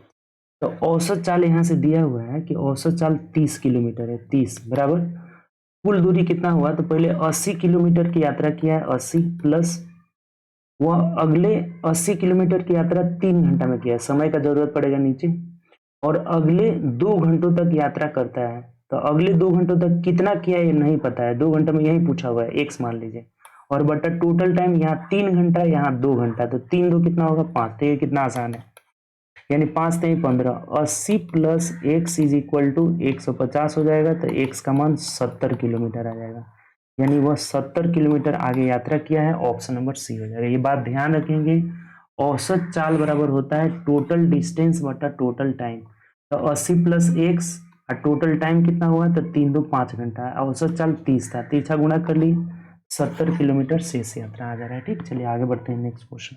Speaker 1: तो औसत चाल यहाँ से दिया हुआ है कि औसत चाल 30 किलोमीटर है 30 बराबर कुल दूरी कितना हुआ तो पहले 80 किलोमीटर की यात्रा किया है 80 प्लस वह अगले 80 किलोमीटर की यात्रा 3 घंटा में किया है समय का जरूरत पड़ेगा नीचे और अगले 2 घंटों तक यात्रा करता है तो अगले 2 घंटों तक कितना किया ये नहीं पता है 2 घंटे में यही पूछा हुआ है एक्स मान लीजिए और बटा टोटल टाइम यहाँ 3 घंटा यहाँ 2 घंटा तो 3 2 कितना होगा 5 तो ये कितना आसान है यानी 5 3 15 80 plus X is equal to 150 हो जाएगा तो एक्स का मान 70 किलोमीटर आ जाएगा यानी वह 70 किलोमीटर आगे यात्रा किया है ऑप्शन नंबर सी हो जाएगा ये बात ध्यान रखेंगे औसत चाल बराबर होता है टोटल डिस्टेंस बटा टोटल टाइम तो 80 प्लस एक्स और टोटल टाइम कितना हुआ तो 3 2 5 घंटा औसत चाल 30 था 30 गुणा कर ली 70 किलोमीटर शेष यात्रा आ जा रहा है ठीक चलिए आगे बढ़ते हैं नेक्स्ट क्वेश्चन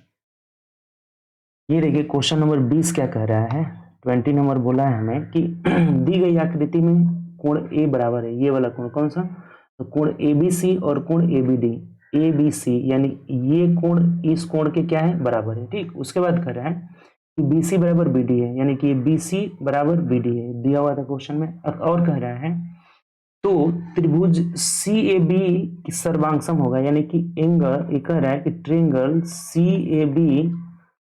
Speaker 1: ये देखिए क्वेश्चन नंबर 20 क्या कह रहा है 20 नंबर बोला है हमें कि दी गई आकृति में कोण ए बराबर है ये वाला कोण कौन सा तो कोण एबीसी और कोण एबीडी एबीसी यानी ये कोण इस कोण के क्या है बराबर है ठीक उसके बाद कह रहा है कि बीसी बराबर बीडी है यानी कि बीसी बराबर बीडी है दिया हुआ था क्वेश्चन में और कह रहा है तो त्रिभुज सी ए बी की सर्वांगसम होगा यानी कि एंगल ये कह रहा है कि ट्रायंगल सी ए बी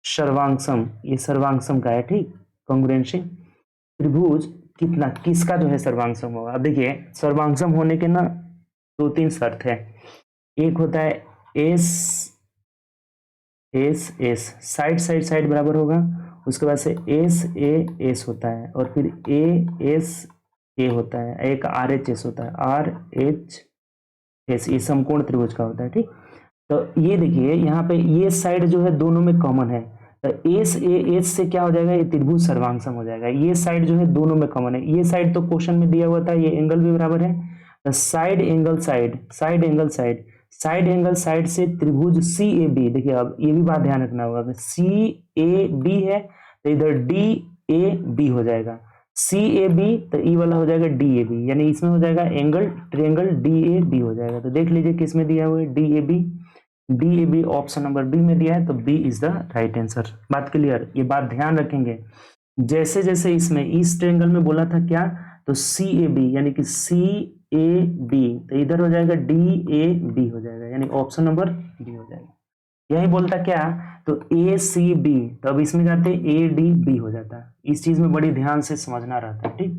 Speaker 1: सर्वांगसम ये सर्वांगसम का है ठीक कॉन्ग्रुएंसी त्रिभुज कितना किसका जो है सर्वांगसम होगा अब देखिए सर्वांगसम होने के ना 2-3 शर्त है एक होता है एस एस एस साइड बराबर होगा उसके बाद से एस ए एस होता है और फिर ए एस ए होता है, एक आर एच एस होता है, आर एच एस, ये समकोण त्रिभुज का होता है। ठीक, तो ये देखिए यहाँ पे ये साइड जो है दोनों में कॉमन है, तो एस ए एस से क्या हो जाएगा, ये त्रिभुज सर्वांगसम हो जाएगा। ये साइड जो है दोनों में कॉमन है, ये साइड तो क्वेश्चन में दिया हुआ था, ये एंगल भी बराबर है, तो side angle side, side angle side, side angle side से त्रिभुज सी ए बी, देखिए अब ये भी बात ध्यान रखना होगा, सी ए बी है तो इधर डी ए बी हो जाएगा, सी ए बी तो ई वाला हो जाएगा डी ए बी, यानी इसमें हो जाएगा angle triangle D A B हो जाएगा। तो देख लीजिए किस में दिया हुआ है, D A B, D A B option number B में दिया है, तो B is the right answer. बात क्लियर, ये बात ध्यान रखेंगे, जैसे जैसे इसमें इस ट्रायंगल में बोला था क्या, तो सी ए बी यानी कि सी ए बी, तो इधर हो जाएगा डी ए बी हो जाएगा, यानी ऑप्शन नंबर बी हो जाएगा। यही बोलता क्या, तो ए सी बी, तो अब इसमें जाते ए डी बी हो जाता है। इस चीज में बड़ी ध्यान से समझना रहता है। ठीक,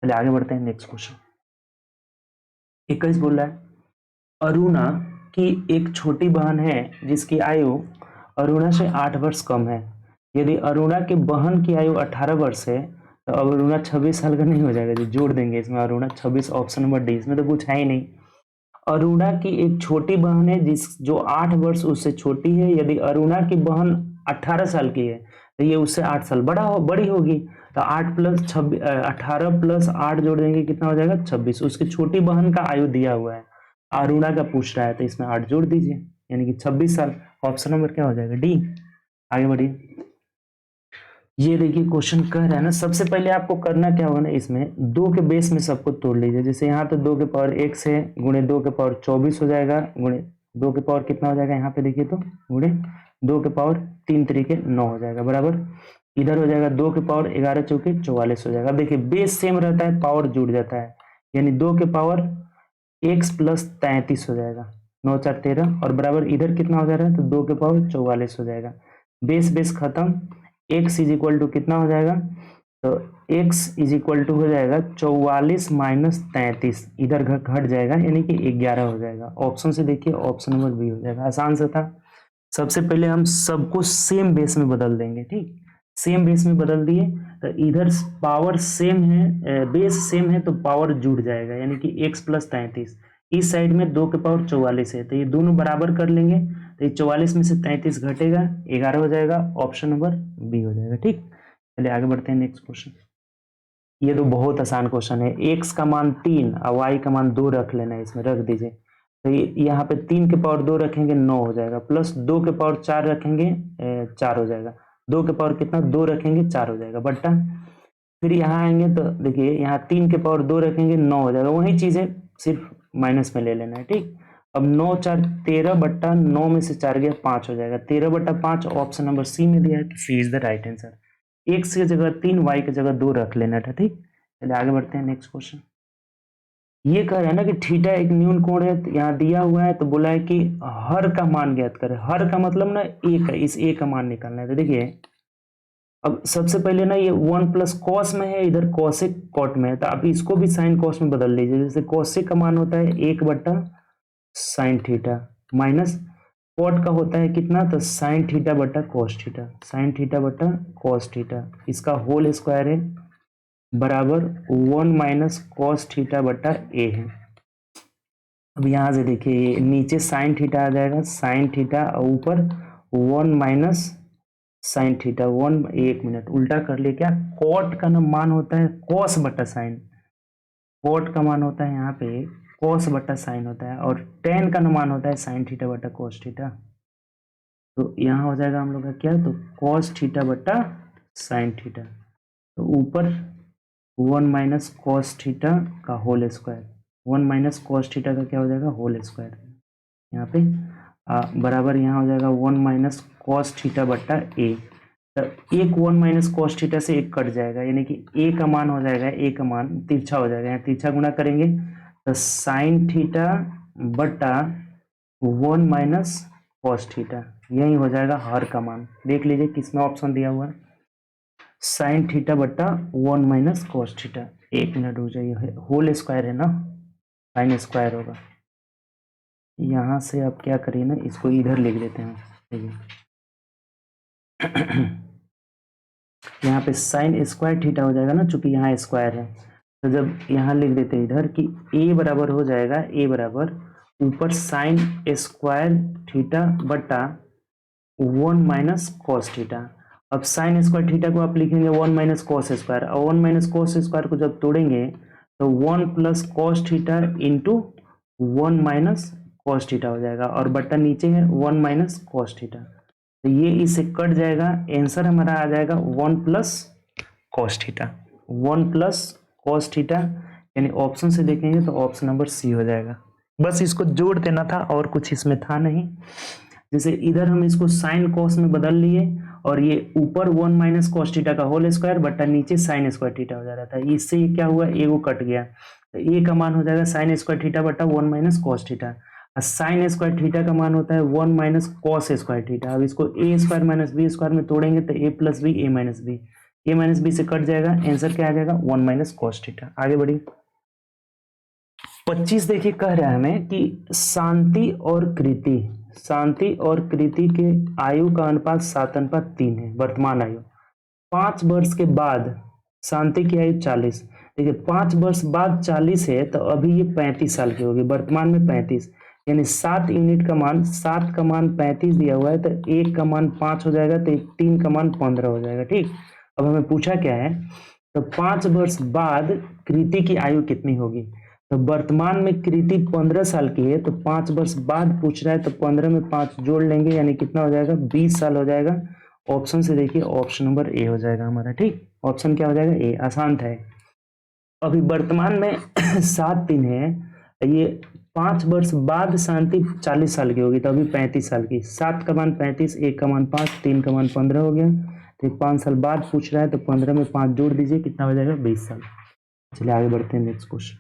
Speaker 1: चलिए आगे बढ़ते हैं नेक्स्ट क्वेश्चन। 21 बोल रहा है, अरुणा की एक छोटी बहन है जिसकी आयु अरुणा से 8 वर्ष कम है। यदि अरुणा की बहन की आयु 18 वर्ष है तो अरुणा 26 साल का नहीं हो जाएगा जी, जोड़ देंगे इसमें अरुणा 26, ऑप्शन नंबर डी, इसमें तो कुछ है ही नहीं। अरुणा की एक छोटी बहन है जो 8 वर्ष उससे छोटी है। यदि अरुणा की बहन 18 साल की है तो ये उससे 8 साल बड़ी होगी, तो 8 प्लस 26, 18 प्लस 8 जोड़ देंगे कितना हो जाएगा 26। उसकी छोटी बहन का आयु दिया हुआ है, अरुणा का पूछ रहा है, तो इसमें 8 जोड़ दीजिए यानी कि 26 साल। ऑप्शन नंबर क्या हो जाएगा, डी। आगे बढ़िए, ये देखिए क्वेश्चन कह रहा है ना, सबसे पहले आपको करना क्या होगा ना, इसमें 2 के बेस में सबको तोड़ लीजिए। जैसे यहाँ तो 2 के पावर 1 से गुणे 2 के पावर 24 हो जाएगा, गुणे 2 के पावर कितना हो जाएगा, यहाँ पे देखिए तो गुणे 2 के पावर 3 तरीके 9 हो जाएगा बराबर। इधर हो जाएगा 2 के पावर 11 चौके 44 हो जाएगा। अब देखिए बेस सेम रहता है, पावर जुड़ जाता है, यानी 2 के पावर x प्लस 33 हो जाएगा, 9 4 13, और बराबर इधर कितना हो जा रहा है, तो 2 के पावर 44 हो जाएगा। बेस बेस खत्म, x इज इक्वल टू कितना हो जाएगा, तो x इज इक्वल टू हो जाएगा 44 माइनस 33, इधर घट जाएगा यानी कि 11 हो जाएगा। ऑप्शन से देखिए ऑप्शन नंबर बी हो जाएगा, आसान सा था। सबसे पहले हम सबको सेम बेस में बदल देंगे। ठीक, सेम बेस में बदल दिए तो इधर पावर सेम है, बेस सेम है तो पावर जुड़ जाएगा, यानी कि x प्लस 33, इस साइड में 2 के पावर 44 है तो ये दोनों बराबर कर लेंगे, तो ये 44 में से 33 घटेगा 11 हो जाएगा, ऑप्शन नंबर बी हो जाएगा। ठीक, चलिए आगे बढ़ते हैं नेक्स्ट क्वेश्चन। ये तो बहुत आसान क्वेश्चन है, x का मान 3 और y का मान 2 रख लेना है, इसमें रख दीजिए, तो यहाँ पे 3 के पावर 2 रखेंगे 9 हो जाएगा, प्लस 2 के पावर 4 रखेंगे 4 हो जाएगा, 2 के पावर कितना 2 रखेंगे 4 हो जाएगा बट्टा, फिर यहाँ आएंगे तो देखिए यहाँ 3 के पावर 2 रखेंगे 9 हो जाएगा, वही चीज है सिर्फ माइनस में ले लेना है। ठीक, अब 9 4 13 बट्टा 9 में से 4 गया 5 हो जाएगा, 13 बट्टा 5 ऑप्शन नंबर सी में दिया है, तो C is the right answer. x की जगह 3, y की जगह 2 रख लेना था। ठीक, चलिए आगे बढ़ते हैं नेक्स्ट क्वेश्चन। ये कह रहा है ना कि थीटा एक न्यून कोण है, तो यहाँ दिया हुआ है तो बोला है कि हर का मान ज्ञात करें। हर का मतलब ना ए का, इस ए का मान निकालना है। तो देखिए अब सबसे पहले ना ये 1 प्लस कॉस में है, इधर कॉसेक कॉट में है, तो आप इसको भी साइन कॉस में बदल लीजिए। जैसे कॉसेक का मान होता है 1 बट्टा साइन थीटा, माइनस कॉट का होता है कितना, तो साइन थीटा बट्टा कॉस थीटा, साइन थीटा बट्टा कॉस थीटा, इसका होल स्क्वायर है बराबर 1 माइनस कॉस थीटा बट्टा ए है। अब यहां से देखिए नीचे साइन थीटा आ जाएगा, साइन थीटा और ऊपर 1 माइनस साइन थीटा, 1, 1 मिनट उल्टा कर ले, क्या कॉट का ना मान होता है कॉस बट्टा साइन, कॉट का मान होता है यहाँ पे कॉस बट्टा साइन होता है, और टेन का ना मान होता है साइन थीटा बट्टा कॉस थीटा। तो यहाँ हो जाएगा हम लोग का क्या, तो कॉस थीटा बट्टा साइन थीटा, तो ऊपर 1 माइनस कॉस थीटा का whole square, 1 minus cos theta का क्या हो जाएगा होल स्क्वायर, यहाँ पे बराबर यहाँ हो जाएगा 1 माइनस कॉस थीटा बट्टा ए। तो एक 1 माइनस कॉस थीटा से एक कट जाएगा, यानी कि ए का मान हो जाएगा, ए का मान तिरछा हो जाएगा, यहाँ तिरछा गुणा करेंगे तो साइन थीटा बट्टा 1 माइनस कॉस थीटा, यही हो जाएगा हर का मान। देख लीजिए किसमें ऑप्शन दिया हुआ है, साइन थीटा बट्टा 1 माइनस कॉस थीटा। 1 मिनट हो जाइए, होल स्क्वायर है ना, साइन स्क्वायर होगा। यहाँ से आप क्या करिए ना, इसको इधर लिख देते हैं। यहाँ पे साइन स्क्वायर थीटा हो जाएगा ना, चूंकि यहाँ स्क्वायर है, तो जब यहाँ लिख देते हैं इधर कि ए बराबर हो जाएगा, ए बराबर ऊपर साइन स्क्वायर थीटा बटा 1 माइनस कॉस थीटा। अब साइन स्क्वायर थीटा को आप लिखेंगे 1 माइनस कॉस स्क्वायर, और 1 माइनस कॉस स्क्वायर को जब तोड़ेंगे तो 1 plus cos theta into 1 minus cos theta हो जाएगा, और बटा नीचे है 1 माइनस कॉस थीटा, तो ये इससे कट जाएगा, आंसर हमारा आ जाएगा 1 plus cos theta, 1 plus cos theta, यानी ऑप्शन से देखेंगे तो ऑप्शन नंबर सी हो जाएगा। बस इसको जोड़ देना था और कुछ इसमें था नहीं। जैसे इधर हम इसको साइन कॉस में बदल लिए, और ये ऊपर 1 माइनस कॉस थीटा का होल स्क्वायर बटा नीचे साइन स्क्वायर थीटा हो जा रहा था, इससे ये क्या हुआ, ए वो कट गया, तो ए का मान हो जाएगा साइन स्क्वायर थीटा बटा 1 माइनस कॉस थीटा, और साइन स्क्वायर थीटा का मान होता है 1 माइनस कॉस स्क्वायर थीटा। अब इसको ए स्क्वायर माइनस बी स्क्वायर में तोड़ेंगे तो ए प्लस बी, ए माइनस बी से कट जाएगा, आंसर क्या आ जाएगा 1 माइनस कॉस थीटा। आगे बढ़िए 25 देखिए, कह रहा है हमें कि शांति और कृति के आयु का अनुपात 7:3 है, वर्तमान आयु। 5 वर्ष के बाद शांति की आयु 40, देखिए 5 वर्ष बाद 40 है तो अभी ये 35 साल की होगी, वर्तमान में 35, यानी 7 यूनिट का मान, 7 का मान 35 दिया हुआ है, तो 1 का मान 5 हो जाएगा, तो 3 का मान 15 हो जाएगा। ठीक, अब हमें पूछा क्या है, तो 5 वर्ष बाद कृति की आयु कितनी होगी, तो वर्तमान में कृति 15 साल की है, तो 5 वर्ष बाद पूछ रहा है, तो 15 में 5 जोड़ लेंगे, यानी कितना हो जाएगा 20 साल हो जाएगा। ऑप्शन से देखिए ऑप्शन नंबर ए हो जाएगा हमारा। ठीक, ऑप्शन क्या हो जाएगा ए, आसान था। अभी वर्तमान में 7 दिन है, ये 5 वर्ष बाद शांति 40 साल की होगी, तो अभी 35 साल की, 7 का मान 35, 1 का मान 5, 3 का मान 15 हो गया, तो 5 साल बाद पूछ रहा है, तो 15 में 5 जोड़ दीजिए, कितना हो जाएगा 20 साल। चलिए आगे बढ़ते हैं नेक्स्ट क्वेश्चन।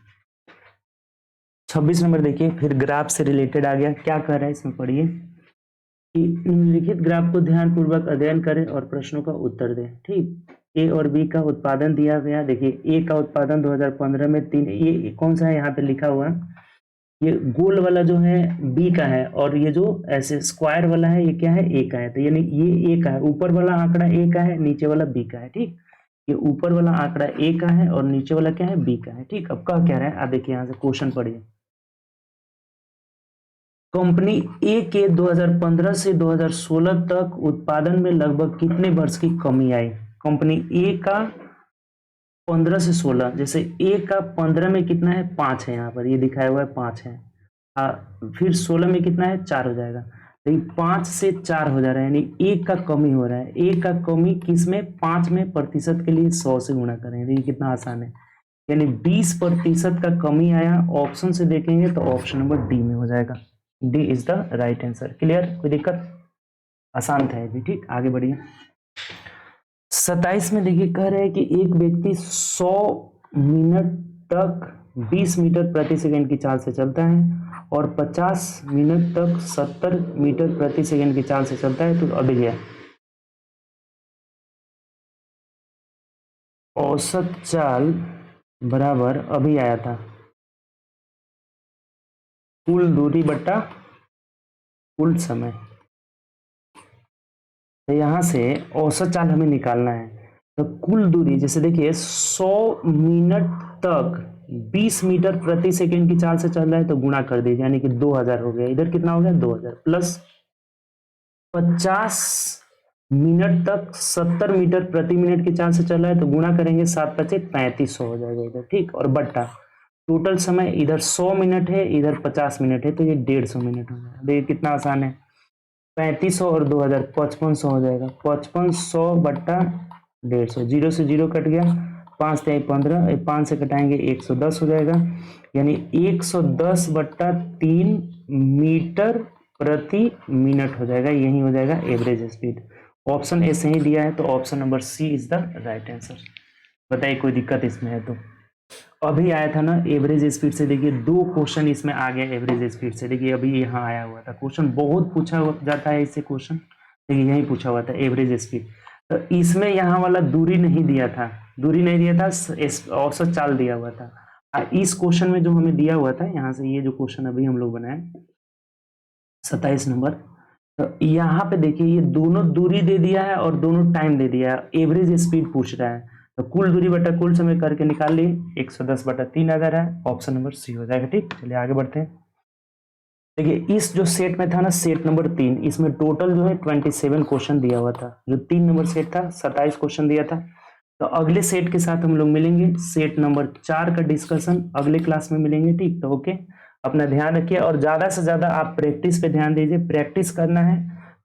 Speaker 1: 26 नंबर देखिए, फिर ग्राफ से रिलेटेड आ गया, क्या कह रहा है इसमें पढ़िए कि निम्नलिखित ग्राफ को ध्यानपूर्वक अध्ययन करें और प्रश्नों का उत्तर दें। ठीक, ए और बी का उत्पादन दिया गया, देखिए ए का उत्पादन 2015 में 3, ये कौन सा है यहाँ पे लिखा हुआ, ये गोल वाला जो है बी का है, और ये जो ऐसे स्क्वायर वाला है ये क्या है, ए का है, तो यानी ये ए का है, ऊपर वाला आंकड़ा ए का है, नीचे वाला बी का है। ठीक, ये ऊपर वाला आंकड़ा ए का है और नीचे वाला क्या है, बी का है। ठीक, अब कह क्या रहा है, आप देखिए यहाँ से क्वेश्चन पढ़िए, कंपनी ए के 2015 से 2016 तक उत्पादन में लगभग कितने वर्ष की कमी आई। कंपनी ए का 15 से 16, जैसे ए का 15 में कितना है 5 है, यहाँ पर ये दिखाया हुआ है 5 है, फिर 16 में कितना है 4 हो जाएगा, तो 5 से 4 हो जा रहा है, यानी एक का कमी हो रहा है। एक का कमी किस में, 5 में, प्रतिशत के लिए 100 से गुणा करें, तो ये कितना आसान है, यानी 20% का कमी आया। ऑप्शन से देखेंगे तो ऑप्शन नंबर डी में हो जाएगा, D is the right answer. Clear, कोई दिक्कत, आसान था ये भी। ठीक, आगे बढ़िए 27 में देखिए, कह रहे हैं कि एक व्यक्ति 100 मिनट तक 20 मीटर प्रति सेकंड की चाल से चलता है और 50 मिनट तक 70 मीटर प्रति सेकंड की चाल से चलता है, तो अभी क्या औसत चाल बराबर अभी आया था कुल दूरी बटा कुल समय, तो यहां से औसत चाल हमें निकालना है, तो कुल दूरी, जैसे देखिए 100 मिनट तक 20 मीटर प्रति सेकंड की चाल से चल रहा है, तो गुणा कर दीजिए, यानी कि 2000 हो गया, इधर कितना हो गया 2000, प्लस 50 मिनट तक 70 मीटर प्रति मिनट की चाल से चल रहा है, तो गुणा करेंगे 7 × 5 = 3500 हो जाएगा इधर। ठीक, और बट्टा टोटल समय, इधर 100 मिनट है, इधर 50 मिनट है, तो ये 150 मिनट हो जाएगा। देखिए कितना आसान है, 3500 और 2000 5500 हो जाएगा, 5500 बट्टा 150, 0 से 0 कट गया, 5 × 15, 5 से कटाएंगे 110 हो जाएगा, यानी 110 बट्टा 3 मीटर प्रति मिनट हो जाएगा, यही हो जाएगा एवरेज स्पीड। ऑप्शन ए सही दिया है, तो option number C is the right answer. बताइए कोई दिक्कत इसमें है तो। अभी आया था ना एवरेज स्पीड से, देखिए 2 क्वेश्चन इसमें आ गया एवरेज स्पीड से, देखिए अभी यहाँ आया हुआ था क्वेश्चन, बहुत पूछा जाता है इससे क्वेश्चन, देखिए यही पूछा हुआ था एवरेज स्पीड, तो इसमें यहाँ वाला दूरी नहीं दिया था, औसत चाल दिया हुआ था। इस क्वेश्चन में जो हमें दिया हुआ था यहाँ से, ये जो क्वेश्चन अभी हम लोग बनाए 27 नंबर, तो यहाँ पे देखिए ये दोनों दूरी दे दिया है और दोनों टाइम दे दिया है, एवरेज स्पीड पूछ रहा है, तो कुल दूरी बटा कुल समय करके निकाल ली, 110/3 अगर है, ऑप्शन नंबर सी हो जाएगा। ठीक, चलिए आगे बढ़ते हैं। देखिए इस जो सेट में था ना, सेट नंबर 3, इसमें टोटल जो है 27 क्वेश्चन दिया हुआ था। जो 3 नंबर सेट था 27 क्वेश्चन दिया था। तो अगले सेट के साथ हम लोग मिलेंगे, सेट नंबर 4 का डिस्कशन अगले क्लास में मिलेंगे। ठीक, तो ओके, अपना ध्यान रखिए और ज्यादा से ज्यादा आप प्रैक्टिस पे ध्यान दीजिए, प्रैक्टिस करना है।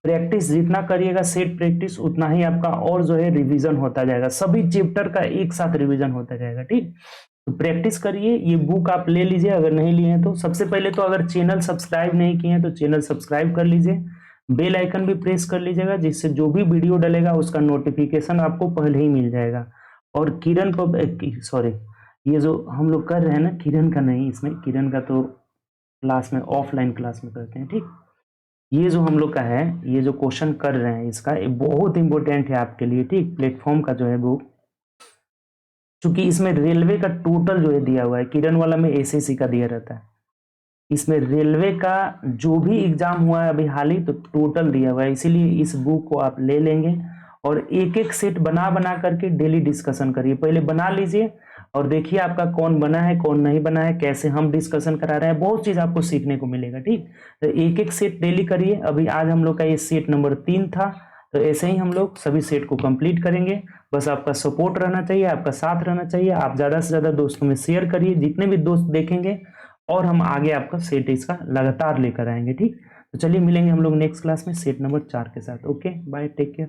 Speaker 1: प्रैक्टिस जितना करिएगा सेट प्रैक्टिस, उतना ही आपका और जो है रिवीजन होता जाएगा, सभी चैप्टर का एक साथ रिवीजन होता जाएगा। ठीक, तो प्रैक्टिस करिए। ये बुक आप ले लीजिए अगर नहीं लिए हैं तो। सबसे पहले तो अगर चैनल सब्सक्राइब नहीं किए हैं तो चैनल सब्सक्राइब कर लीजिए, बेल आइकन भी प्रेस कर लीजिएगा, जिससे जो भी वीडियो डलेगा उसका नोटिफिकेशन आपको पहले ही मिल जाएगा। और किरण सॉरी, ये जो हम लोग कर रहे हैं ना, किरण का नहीं, इसमें किरण का तो क्लास में, ऑफलाइन क्लास में करते हैं। ठीक, ये जो हम लोग का है, ये जो क्वेश्चन कर रहे हैं इसका, ये बहुत इंपॉर्टेंट है आपके लिए। ठीक, प्लेटफॉर्म का जो है बुक, क्योंकि इसमें रेलवे का टोटल जो है दिया हुआ है, किरण वाला में एसएससी का दिया रहता है, इसमें रेलवे का जो भी एग्जाम हुआ है अभी हाल ही, तो टोटल दिया हुआ है, इसीलिए इस बुक को आप ले लेंगे और एक एक सेट बना बना करके डेली डिस्कशन करिए। पहले बना लीजिए और देखिए आपका कौन बना है कौन नहीं बना है, कैसे हम डिस्कशन करा रहे हैं, बहुत चीज आपको सीखने को मिलेगा। ठीक, तो एक एक सेट डेली करिए। अभी आज हम लोग का ये सेट नंबर 3 था, तो ऐसे ही हम लोग सभी सेट को कंप्लीट करेंगे। बस आपका सपोर्ट रहना चाहिए, आपका साथ रहना चाहिए। आप ज्यादा से ज्यादा दोस्तों में शेयर करिए, जितने भी दोस्त देखेंगे, और हम आगे आपका सेट इसका लगातार लेकर आएंगे। ठीक, तो चलिए मिलेंगे हम लोग नेक्स्ट क्लास में सेट नंबर 4 के साथ। Okay, bye, take care.